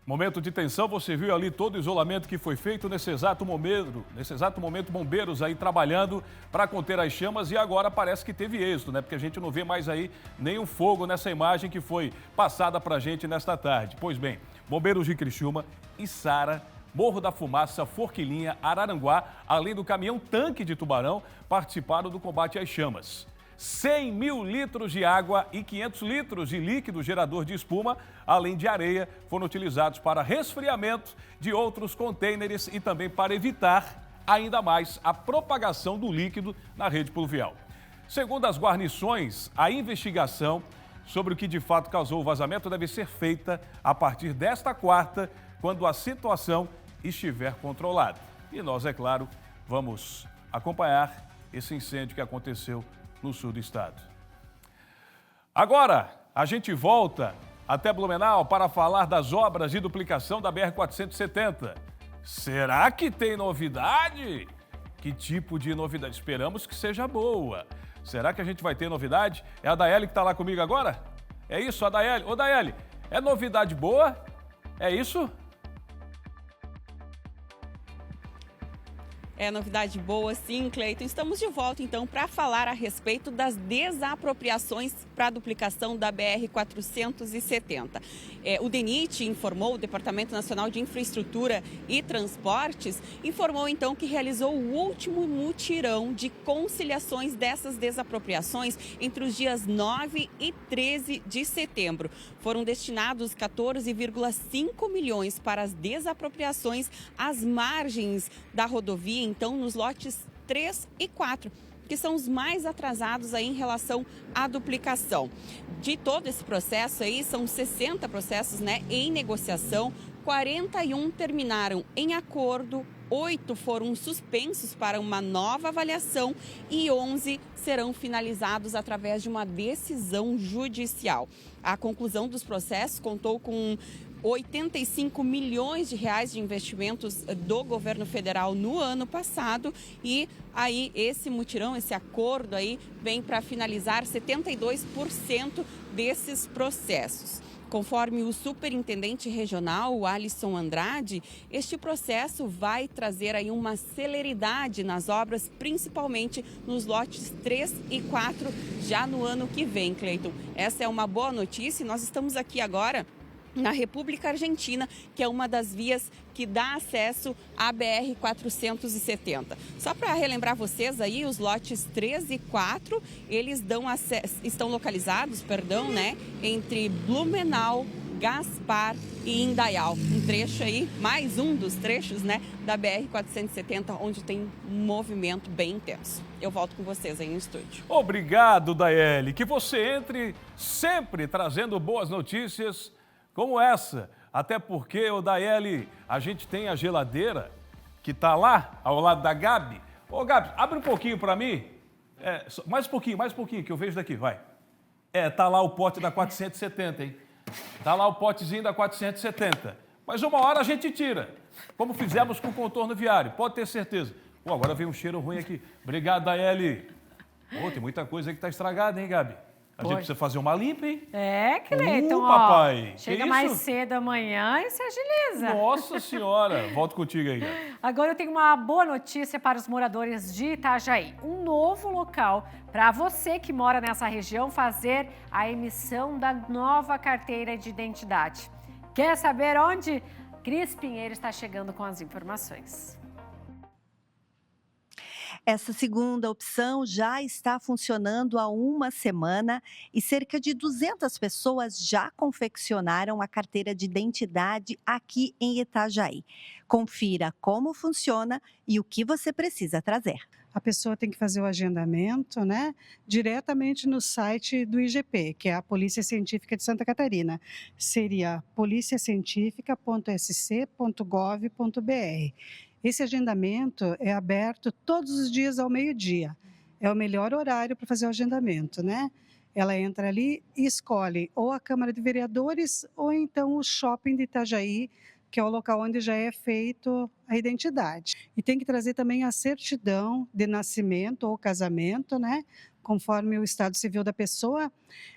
Momento de tensão, você viu ali todo o isolamento que foi feito nesse exato momento, bombeiros aí trabalhando para conter as chamas e agora parece que teve êxito, né? Porque a gente não vê mais aí nenhum fogo nessa imagem que foi passada para a gente nesta tarde. Pois bem, bombeiros de Criciúma, Içara, Morro da Fumaça, Forquilinha, Araranguá, além do caminhão-tanque de Tubarão, participaram do combate às chamas. 100 mil litros de água e 500 litros de líquido gerador de espuma, além de areia, foram utilizados para resfriamento de outros contêineres e também para evitar ainda mais a propagação do líquido na rede pluvial. Segundo as guarnições, a investigação sobre o que de fato causou o vazamento deve ser feita a partir desta quarta, quando a situação estiver controlada. E nós, é claro, vamos acompanhar esse incêndio que aconteceu no sul do estado. Agora, a gente volta até Blumenau para falar das obras de duplicação da BR-470. Será que tem novidade? Que tipo de novidade? Esperamos que seja boa. Será que a gente vai ter novidade? É a Daiele que está lá comigo agora? É isso, a Daiele. Ô, Daiele, é novidade boa? É isso? É novidade boa, sim, Cleiton. Estamos de volta, então, para falar a respeito das desapropriações para a duplicação da BR-470. O DENIT informou, o Departamento Nacional de Infraestrutura e Transportes, informou, então, que realizou o último mutirão de conciliações dessas desapropriações entre os dias 9 e 13 de setembro. Foram destinados 14,5 milhões para as desapropriações às margens da rodovia, então, nos lotes 3 e 4, que são os mais atrasados aí em relação à duplicação. De todo esse processo aí, são 60 processos, né, em negociação, 41 terminaram em acordo, 8 foram suspensos para uma nova avaliação e 11 serão finalizados através de uma decisão judicial. A conclusão dos processos contou com 85 milhões de reais de investimentos do governo federal no ano passado e aí esse mutirão, esse acordo aí vem para finalizar 72% desses processos. Conforme o superintendente regional, o Alisson Andrade, este processo vai trazer aí uma celeridade nas obras, principalmente nos lotes 3 e 4, já no ano que vem, Cleiton. Essa é uma boa notícia e nós estamos aqui agora na República Argentina, que é uma das vias que dá acesso à BR-470. Só para relembrar vocês aí, os lotes 3 e 4, eles estão localizados, né, entre Blumenau, Gaspar e Indaial. Um trecho aí, mais um dos trechos, né, da BR-470, onde tem um movimento bem intenso. Eu volto com vocês aí no estúdio. Obrigado, Daiele. Que você entre sempre trazendo boas notícias como essa, até porque, ô Daiele, a gente tem a geladeira que está lá, ao lado da Gabi. Ô Gabi, abre um pouquinho para mim, mais um pouquinho, que eu vejo daqui, vai. Tá lá o pote da 470, hein? Tá lá o potezinho da 470. Mas uma hora a gente tira, como fizemos com o contorno viário, pode ter certeza. Pô, agora veio um cheiro ruim aqui. Obrigado, Daiele. Pô, tem muita coisa aí que está estragada, hein, Gabi? A gente precisa fazer uma limpa, hein? Cleiton, papai. Chega mais cedo amanhã e se agiliza. Nossa Senhora. Volto contigo aí, Gabi. Agora eu tenho uma boa notícia para os moradores de Itajaí. Um novo local para você que mora nessa região fazer a emissão da nova carteira de identidade. Quer saber onde? Cris Pinheiro está chegando com as informações. Essa segunda opção já está funcionando há uma semana e cerca de 200 pessoas já confeccionaram a carteira de identidade aqui em Itajaí. Confira como funciona e o que você precisa trazer. A pessoa tem que fazer o agendamento, né, diretamente no site do IGP, que é a Polícia Científica de Santa Catarina. Seria policiacientifica.sc.gov.br. Esse agendamento é aberto todos os dias ao meio-dia. É o melhor horário para fazer o agendamento, né? Ela entra ali e escolhe ou a Câmara de Vereadores ou então o Shopping de Itajaí, que é o local onde já é feito a identidade. E tem que trazer também a certidão de nascimento ou casamento, né? Conforme o estado civil da pessoa.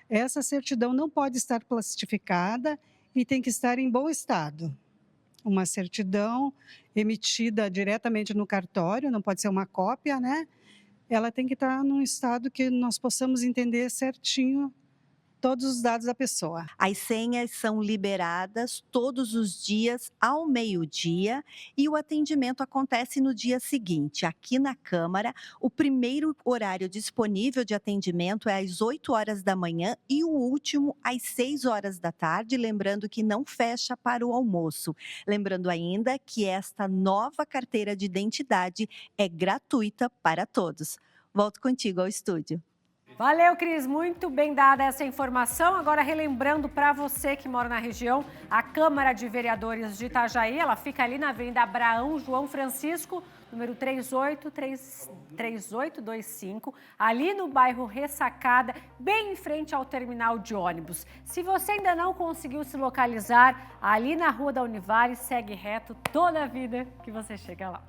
Essa certidão não pode estar plastificada e tem que estar em bom estado. Uma certidão emitida diretamente no cartório, não pode ser uma cópia, né? Ela tem que estar num estado que nós possamos entender certinho todos os dados da pessoa. As senhas são liberadas todos os dias ao meio-dia e o atendimento acontece no dia seguinte. Aqui na Câmara, o primeiro horário disponível de atendimento é às 8 horas da manhã e o último às 6 horas da tarde, lembrando que não fecha para o almoço. Lembrando ainda que esta nova carteira de identidade é gratuita para todos. Volto contigo ao estúdio. Valeu, Cris. Muito bem dada essa informação. Agora, relembrando para você que mora na região, a Câmara de Vereadores de Itajaí, ela fica ali na Avenida Abraão João Francisco, número 3825, ali no bairro Ressacada, bem em frente ao terminal de ônibus. Se você ainda não conseguiu se localizar, ali na Rua da Univares, segue reto toda a vida que você chega lá.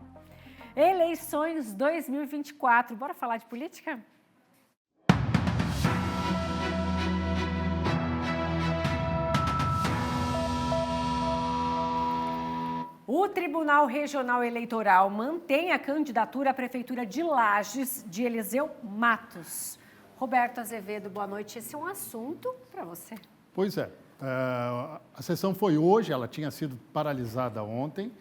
Eleições 2024. Bora falar de política? Tribunal Regional Eleitoral mantém a candidatura à Prefeitura de Lages de Eliseu Matos. Roberto Azevedo, boa noite. Esse é um assunto para você. Pois é. A sessão foi hoje, ela tinha sido paralisada ontem,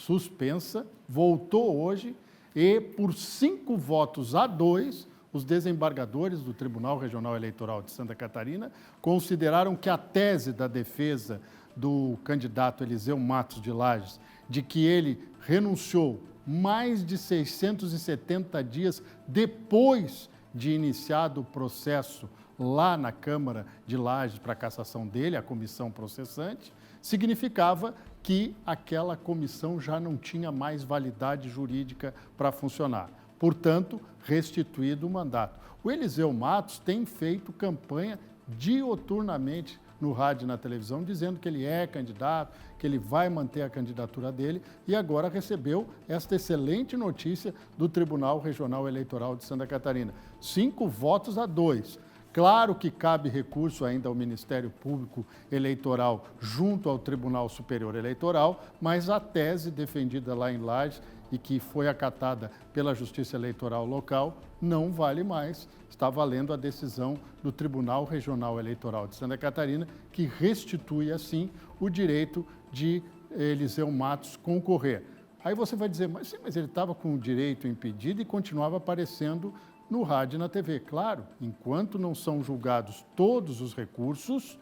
suspensa, voltou hoje e, por 5 votos a 2, os desembargadores do Tribunal Regional Eleitoral de Santa Catarina consideraram que a tese da defesa do candidato Eliseu Matos de Lages, de que ele renunciou mais de 670 dias depois de iniciado o processo lá na Câmara de Lages para a cassação dele, a comissão processante, significava que aquela comissão já não tinha mais validade jurídica para funcionar. Portanto, restituído o mandato. O Eliseu Matos tem feito campanha dioturnamente no rádio e na televisão, dizendo que ele é candidato, que ele vai manter a candidatura dele, e agora recebeu esta excelente notícia do Tribunal Regional Eleitoral de Santa Catarina. 5 votos a 2. Claro que cabe recurso ainda ao Ministério Público Eleitoral junto ao Tribunal Superior Eleitoral, mas a tese defendida lá em Lages e que foi acatada pela Justiça Eleitoral local não vale mais. Está valendo a decisão do Tribunal Regional Eleitoral de Santa Catarina, que restitui, assim, o direito de Eliseu Matos concorrer. Aí você vai dizer, mas ele estava com o direito impedido e continuava aparecendo no rádio e na TV. Claro, enquanto não são julgados todos os recursos,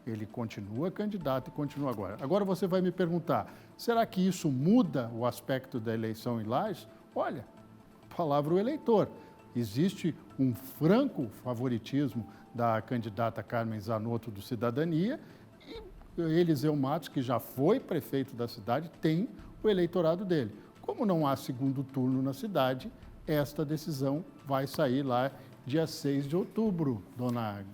ele continua candidato e continua agora. Agora você vai me perguntar, será que isso muda o aspecto da eleição em Lages? Olha, palavra o eleitor. Existe um franco favoritismo da candidata Carmen Zanotto do Cidadania e Eliseu Matos, que já foi prefeito da cidade, tem o eleitorado dele. Como não há segundo turno na cidade, esta decisão vai sair lá dia 6 de outubro, dona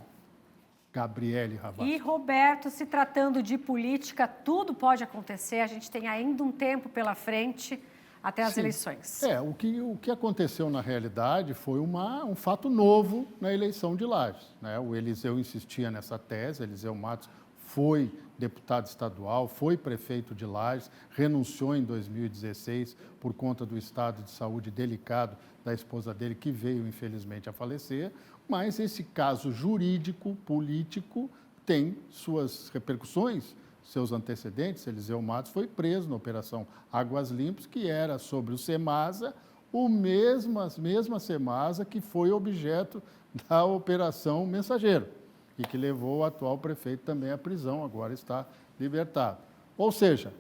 Gabriele Ravaz. E, Roberto, se tratando de política, tudo pode acontecer. A gente tem ainda um tempo pela frente até as eleições. O que aconteceu na realidade foi um fato novo na eleição de Lages, né? O Eliseu insistia nessa tese, Eliseu Matos foi deputado estadual, foi prefeito de Lages, renunciou em 2016 por conta do estado de saúde delicado da esposa dele, que veio, infelizmente, a falecer, mas esse caso jurídico, político, tem suas repercussões, seus antecedentes. Eliseu Matos foi preso na Operação Águas Limpas, que era sobre o Semasa, mesma Semasa que foi objeto da Operação Mensageiro e que levou o atual prefeito também à prisão, agora está libertado. Ou seja,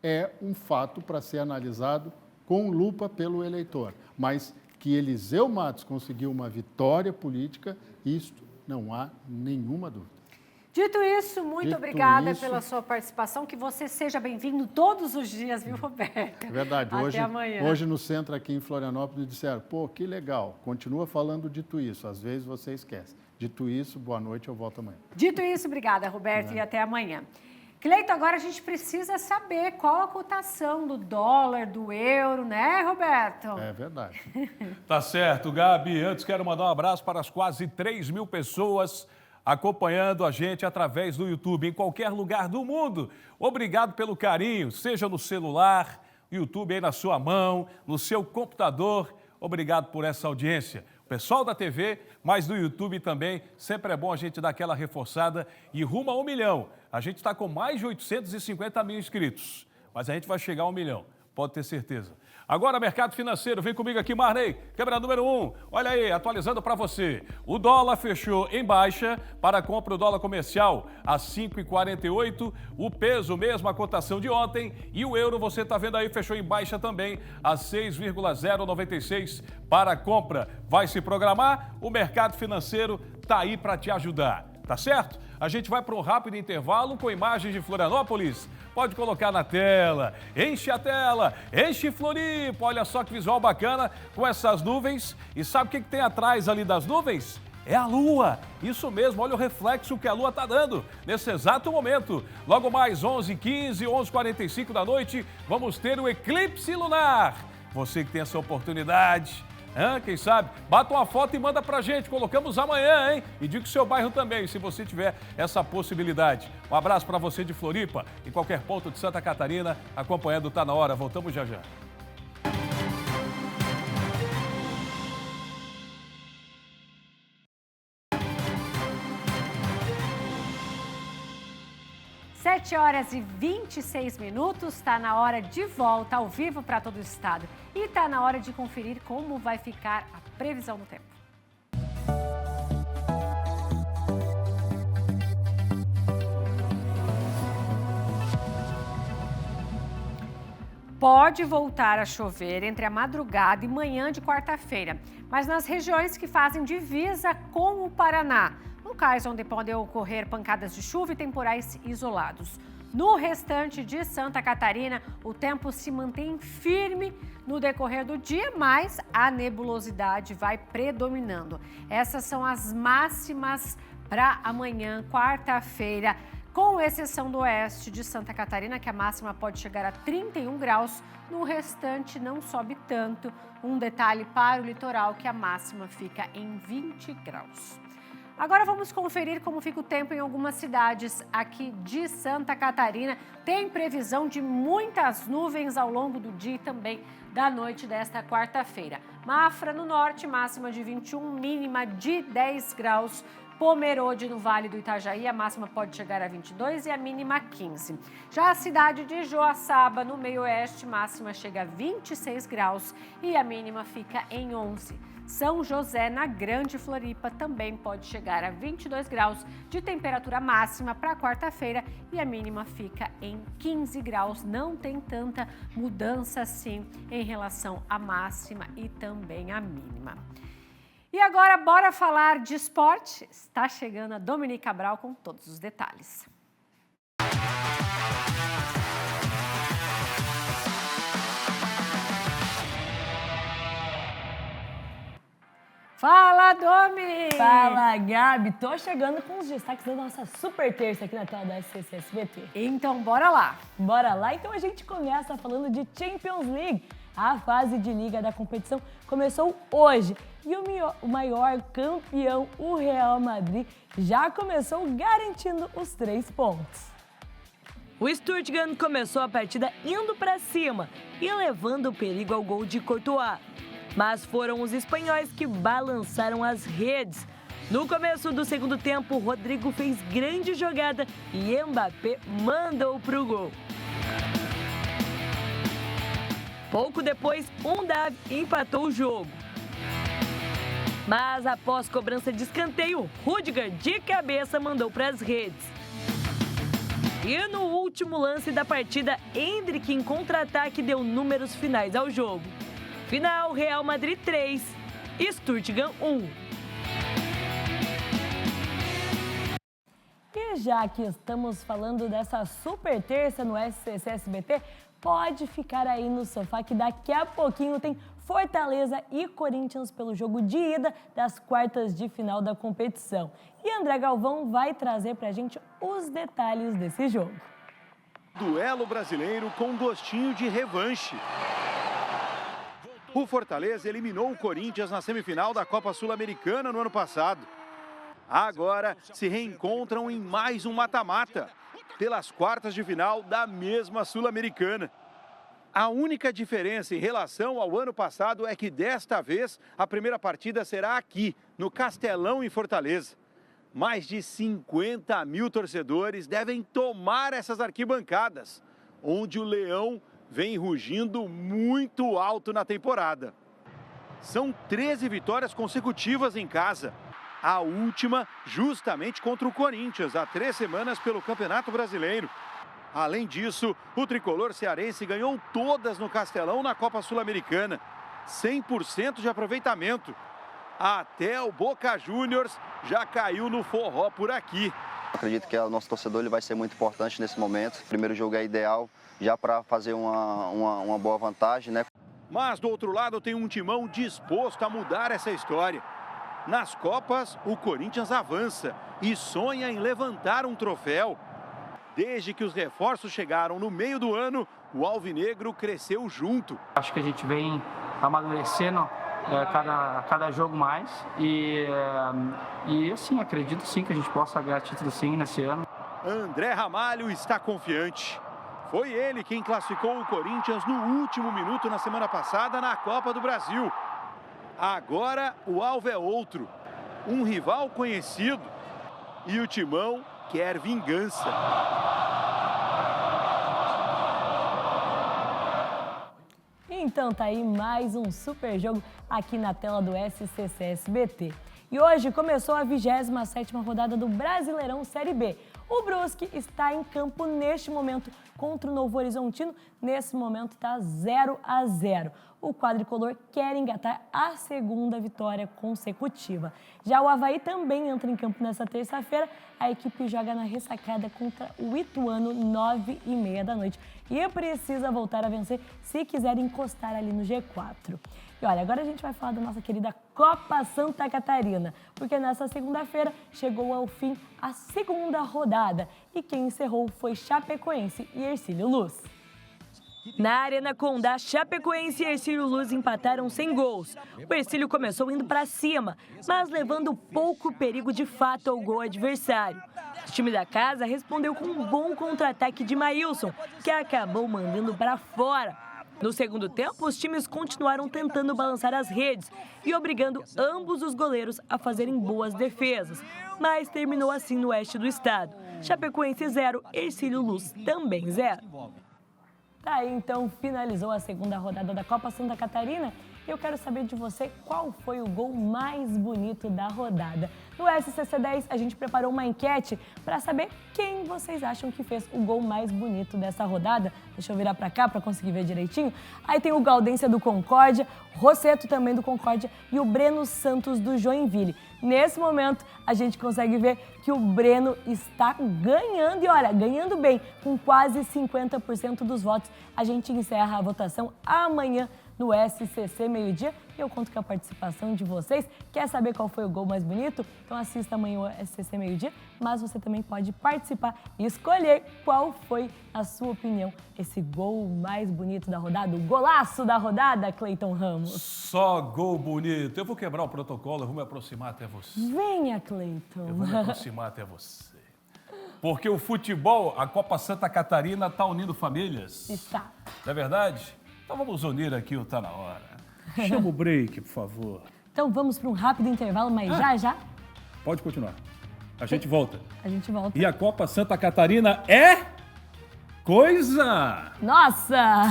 é um fato para ser analisado com lupa pelo eleitor, mas que Eliseu Matos conseguiu uma vitória política, isto não há nenhuma dúvida. Dito isso, muito obrigada pela sua participação, que você seja bem-vindo todos os dias, viu, Roberto? É verdade. Até amanhã. Hoje no centro aqui em Florianópolis disseram, pô, que legal, continua falando dito isso, às vezes você esquece. Dito isso, boa noite, eu volto amanhã. Dito isso, obrigada, Roberto, e até amanhã. Cleito, agora a gente precisa saber qual a cotação do dólar, do euro, né, Roberto? É verdade. Tá certo, Gabi. Antes quero mandar um abraço para as quase 3 mil pessoas acompanhando a gente através do YouTube, em qualquer lugar do mundo. Obrigado pelo carinho, seja no celular, YouTube aí na sua mão, no seu computador. Obrigado por essa audiência. O pessoal da TV, mas do YouTube também, sempre é bom a gente dar aquela reforçada e rumo a 1 milhão. A gente está com mais de 850 mil inscritos, mas a gente vai chegar a 1 milhão, pode ter certeza. Agora, mercado financeiro, vem comigo aqui, Marney, câmera número 1. Olha aí, atualizando para você. O dólar fechou em baixa para a compra do dólar comercial a 5,48. O peso mesmo, a cotação de ontem. E o euro, você está vendo aí, fechou em baixa também a 6,096 para a compra. Vai se programar? O mercado financeiro está aí para te ajudar. Tá certo? A gente vai para um rápido intervalo com imagens de Florianópolis. Pode colocar na tela, enche a tela, enche Floripa. Olha só que visual bacana com essas nuvens. E sabe o que tem atrás ali das nuvens? É a Lua. Isso mesmo, olha o reflexo que a Lua está dando nesse exato momento. Logo mais 11h15, 11h45 da noite, vamos ter o eclipse lunar. Você que tem essa oportunidade, Quem sabe? Bata uma foto e manda pra gente. Colocamos amanhã, hein? E diga o seu bairro também, se você tiver essa possibilidade. Um abraço para você de Floripa, em qualquer ponto de Santa Catarina, acompanhando o Tá Na Hora. Voltamos já já. Sete horas e 26 minutos, está na hora de volta ao vivo para todo o estado. E está na hora de conferir como vai ficar a previsão do tempo. Pode voltar a chover entre a madrugada e manhã de quarta-feira, mas nas regiões que fazem divisa com o Paraná, locais onde podem ocorrer pancadas de chuva e temporais isolados. No restante de Santa Catarina, o tempo se mantém firme no decorrer do dia, mas a nebulosidade vai predominando. Essas são as máximas para amanhã, quarta-feira, com exceção do oeste de Santa Catarina, que a máxima pode chegar a 31 graus. No restante, não sobe tanto. Um detalhe para o litoral, que a máxima fica em 20 graus. Agora vamos conferir como fica o tempo em algumas cidades aqui de Santa Catarina. Tem previsão de muitas nuvens ao longo do dia e também da noite desta quarta-feira. Mafra no norte, máxima de 21, mínima de 10 graus. Pomerode no Vale do Itajaí, a máxima pode chegar a 22 e a mínima 15. Já a cidade de Joaçaba, no meio-oeste, máxima chega a 26 graus e a mínima fica em 11. São José, na Grande Floripa, também pode chegar a 22 graus de temperatura máxima para quarta-feira e a mínima fica em 15 graus. Não tem tanta mudança assim em relação à máxima e também à mínima. E agora, bora falar de esporte? Está chegando a Dominique Cabral com todos os detalhes. Fala, Domi! Fala, Gabi! Tô chegando com os destaques da nossa super terça aqui na tela da SCC-SBT. Então, bora lá! Bora lá? Então a gente começa falando de Champions League. A fase de liga da competição começou hoje e o maior campeão, o Real Madrid, já começou garantindo os 3 pontos. O Stuttgart começou a partida indo para cima e levando o perigo ao gol de Courtois. Mas foram os espanhóis que balançaram as redes. No começo do segundo tempo, Rodrigo fez grande jogada e Mbappé mandou pro gol. Pouco depois, Undav empatou o jogo. Mas após cobrança de escanteio, Rudiger de cabeça mandou para as redes. E no último lance da partida, Endrick em contra-ataque deu números finais ao jogo. Final, Real Madrid 3, Stuttgart 1. E já que estamos falando dessa super terça no SCC-SBT, pode ficar aí no sofá que daqui a pouquinho tem Fortaleza e Corinthians pelo jogo de ida das quartas de final da competição. E André Galvão vai trazer pra gente os detalhes desse jogo. Duelo brasileiro com gostinho de revanche. O Fortaleza eliminou o Corinthians na semifinal da Copa Sul-Americana no ano passado. Agora se reencontram em mais um mata-mata, pelas quartas de final da mesma Sul-Americana. A única diferença em relação ao ano passado é que desta vez a primeira partida será aqui, no Castelão, em Fortaleza. Mais de 50 mil torcedores devem tomar essas arquibancadas, onde o Leão vem rugindo muito alto na temporada. São 13 vitórias consecutivas em casa. A última justamente contra o Corinthians, há 3 semanas pelo Campeonato Brasileiro. Além disso, o tricolor cearense ganhou todas no Castelão na Copa Sul-Americana. 100% de aproveitamento. Até o Boca Juniors já caiu no forró por aqui. Acredito que o nosso torcedor ele vai ser muito importante nesse momento. O primeiro jogo é ideal já para fazer uma boa vantagem, né? Mas do outro lado tem um timão disposto a mudar essa história. Nas Copas, o Corinthians avança e sonha em levantar um troféu. Desde que os reforços chegaram no meio do ano, o alvinegro cresceu junto. Acho que a gente vem amadurecendo cada jogo mais. E assim, acredito sim que a gente possa ganhar título sim nesse ano. André Ramalho está confiante. Foi ele quem classificou o Corinthians no último minuto na semana passada na Copa do Brasil. Agora o alvo é outro. Um rival conhecido. E o Timão quer vingança. Então tá aí mais um super jogo aqui na tela do SCC SBT. E hoje começou a 27ª rodada do Brasileirão Série B. O Brusque está em campo neste momento contra o Novo Horizontino. Nesse momento está 0-0. O quadricolor quer engatar a segunda vitória consecutiva. Já o Avaí também entra em campo nesta terça-feira. A equipe joga na ressacada contra o Ituano, 9h30 da noite. E precisa voltar a vencer se quiser encostar ali no G4. E olha, agora a gente vai falar da nossa querida Copa Santa Catarina, porque nessa segunda-feira chegou ao fim a segunda rodada e quem encerrou foi Chapecoense e Hercílio Luz. Na Arena Condá, Chapecoense e Hercílio Luz empataram sem gols. O Hercílio começou indo para cima, mas levando pouco perigo de fato ao gol adversário. O time da casa respondeu com um bom contra-ataque de Maílson, que acabou mandando para fora. No segundo tempo, os times continuaram tentando balançar as redes e obrigando ambos os goleiros a fazerem boas defesas. Mas terminou assim no oeste do estado. Chapecoense 0, Hercílio Luz também 0. Tá aí, então finalizou a segunda rodada da Copa Santa Catarina. E eu quero saber de você qual foi o gol mais bonito da rodada. No SCC10, a gente preparou uma enquete para saber quem vocês acham que fez o gol mais bonito dessa rodada. Deixa eu virar para cá para conseguir ver direitinho. Aí tem o Gaudência do Concórdia, Rosseto também do Concórdia e o Breno Santos do Joinville. Nesse momento, a gente consegue ver que o Breno está ganhando, e olha, ganhando bem, com quase 50% dos votos. A gente encerra a votação amanhã no SCC meio-dia. E eu conto com a participação de vocês. Quer saber qual foi o gol mais bonito? Então assista amanhã o SCC meio-dia, mas você também pode participar e escolher qual foi, a sua opinião, esse gol mais bonito da rodada, o golaço da rodada, Cleiton Ramos. Só gol bonito. Eu vou quebrar o protocolo, eu vou me aproximar até você. Venha, Cleiton. Eu vou me aproximar até você. Porque o futebol, a Copa Santa Catarina, está unindo famílias. Está. Não é verdade? Então vamos unir aqui o Tá Na Hora. Chama o break, por favor. Então vamos para um rápido intervalo, mas já. Pode continuar. A gente volta. A gente volta. E a Copa Santa Catarina é coisa! Nossa!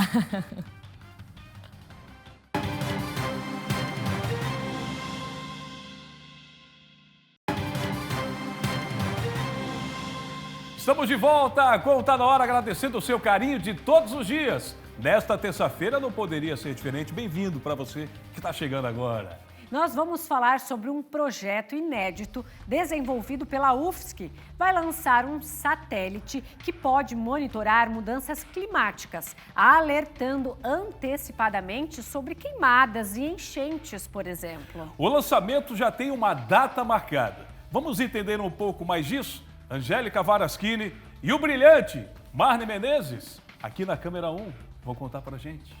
Estamos de volta com o Tá Na Hora, agradecendo o seu carinho de todos os dias. Nesta terça-feira não poderia ser diferente. Bem-vindo para você que está chegando agora. Nós vamos falar sobre um projeto inédito desenvolvido pela UFSC. Vai lançar um satélite que pode monitorar mudanças climáticas, alertando antecipadamente sobre queimadas e enchentes, por exemplo. O lançamento já tem uma data marcada. Vamos entender um pouco mais disso? Angélica Varaschini e o brilhante Marne Menezes, aqui na Câmera 1. Vou contar pra gente.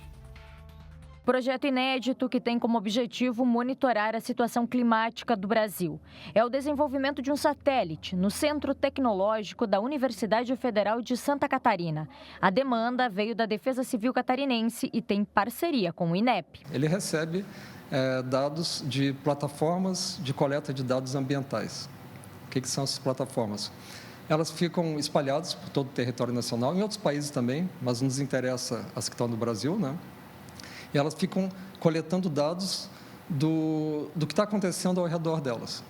Projeto inédito que tem como objetivo monitorar a situação climática do Brasil. É o desenvolvimento de um satélite no Centro Tecnológico da Universidade Federal de Santa Catarina. A demanda veio da Defesa Civil Catarinense e tem parceria com o INEP. Ele recebe dados de plataformas de coleta de dados ambientais. O que são essas plataformas? Elas ficam espalhadas por todo o território nacional, em outros países também, mas nos interessa as que estão no Brasil, né? E elas ficam coletando dados do que está acontecendo ao redor delas.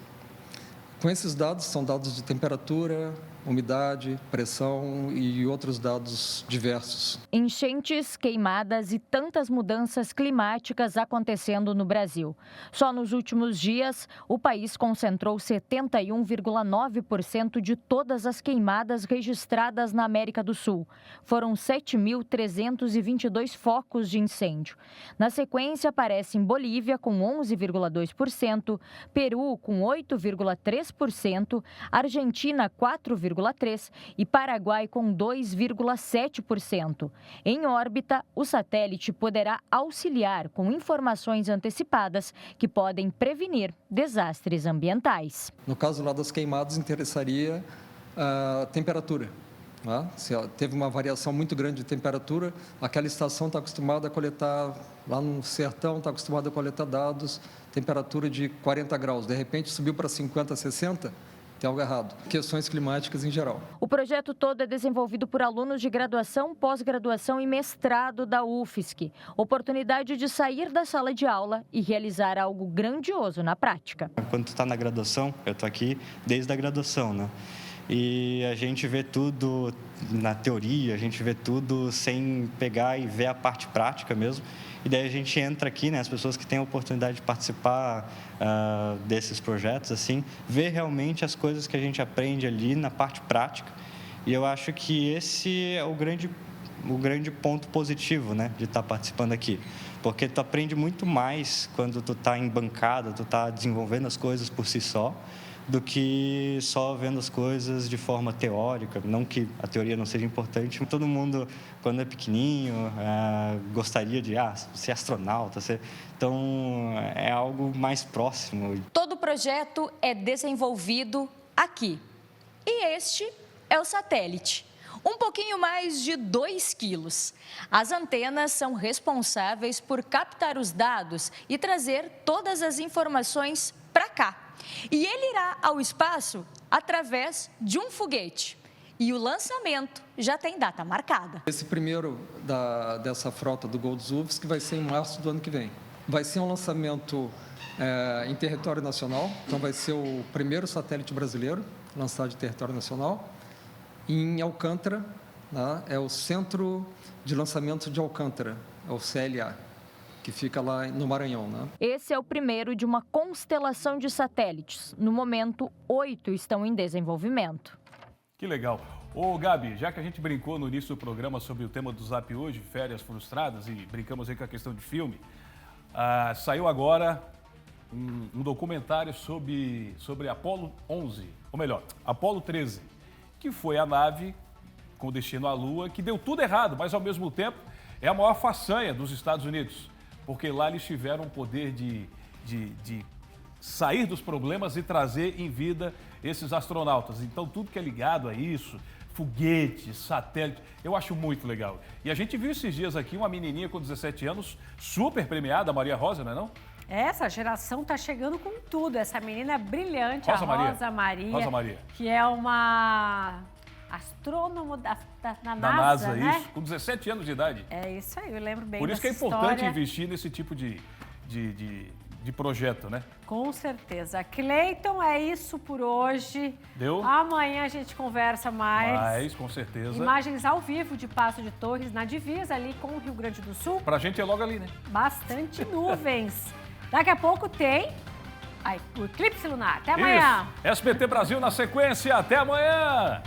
Com esses dados, são dados de temperatura, umidade, pressão e outros dados diversos. Enchentes, queimadas e tantas mudanças climáticas acontecendo no Brasil. Só nos últimos dias, o país concentrou 71,9% de todas as queimadas registradas na América do Sul. Foram 7.322 focos de incêndio. Na sequência, aparecem Bolívia com 11,2%, Peru com 8,3%, Argentina 4,3%, 2,3% e Paraguai com 2,7%. Em órbita, o satélite poderá auxiliar com informações antecipadas que podem prevenir desastres ambientais. No caso lá das queimadas, interessaria a temperatura. Se teve uma variação muito grande de temperatura, aquela estação está acostumada a coletar, lá no sertão, está acostumada a coletar dados, temperatura de 40 graus, de repente subiu para 50, 60, tem algo errado. Questões climáticas em geral. O projeto todo é desenvolvido por alunos de graduação, pós-graduação e mestrado da UFSC. Oportunidade de sair da sala de aula e realizar algo grandioso na prática. Quando tu está na graduação, eu estou aqui desde a graduação, né? E a gente vê tudo na teoria, a gente vê tudo sem pegar e ver a parte prática mesmo. E daí a gente entra aqui, né, as pessoas que têm a oportunidade de participar desses projetos, assim, ver realmente as coisas que a gente aprende ali na parte prática. E eu acho que esse é o grande ponto positivo, né, de estar participando aqui. Porque tu aprende muito mais quando tu está em bancada, tu está desenvolvendo as coisas por si só, do que só vendo as coisas de forma teórica. Não que a teoria não seja importante, todo mundo, quando é pequenininho, gostaria de ser astronauta. Então, é algo mais próximo. Todo o projeto é desenvolvido aqui. E este é o satélite. Um pouquinho mais de 2 quilos. As antenas são responsáveis por captar os dados e trazer todas as informações para cá. E ele irá ao espaço através de um foguete. E o lançamento já tem data marcada. Esse primeiro dessa frota do Goldsuvs, que vai ser em março do ano que vem. Vai ser um lançamento em território nacional. Então vai ser o primeiro satélite brasileiro lançado de território nacional. Em Alcântara, né, é o Centro de Lançamento de Alcântara, é o CLA. Que fica lá no Maranhão, né? Esse é o primeiro de uma constelação de satélites. No momento, 8 estão em desenvolvimento. Que legal. Ô, Gabi, já que a gente brincou no início do programa sobre o tema do Zap hoje, férias frustradas, e brincamos aí com a questão de filme, saiu agora um documentário sobre Apolo 11, ou melhor, Apolo 13, que foi a nave com destino à Lua, que deu tudo errado, mas ao mesmo tempo é a maior façanha dos Estados Unidos. Porque lá eles tiveram o poder de sair dos problemas e trazer em vida esses astronautas. Então, tudo que é ligado a isso, foguete, satélite, eu acho muito legal. E a gente viu esses dias aqui uma menininha com 17 anos, super premiada, a Maria Rosa, não é não? Essa geração tá chegando com tudo. Essa menina é brilhante, Rosa Rosa Maria, que é uma astrônomo da NASA, né? Isso, com 17 anos de idade. É isso aí, eu lembro bem. Por isso que é importante investir nesse tipo de projeto, né? Com certeza. Cleiton, é isso por hoje. Deu? Amanhã a gente conversa mais. Com certeza. Imagens ao vivo de Passo de Torres, na divisa ali com o Rio Grande do Sul. Pra gente é logo ali, né? Bastante nuvens. Daqui a pouco tem o Eclipse Lunar. Até amanhã. Isso. SBT Brasil na sequência. Até amanhã.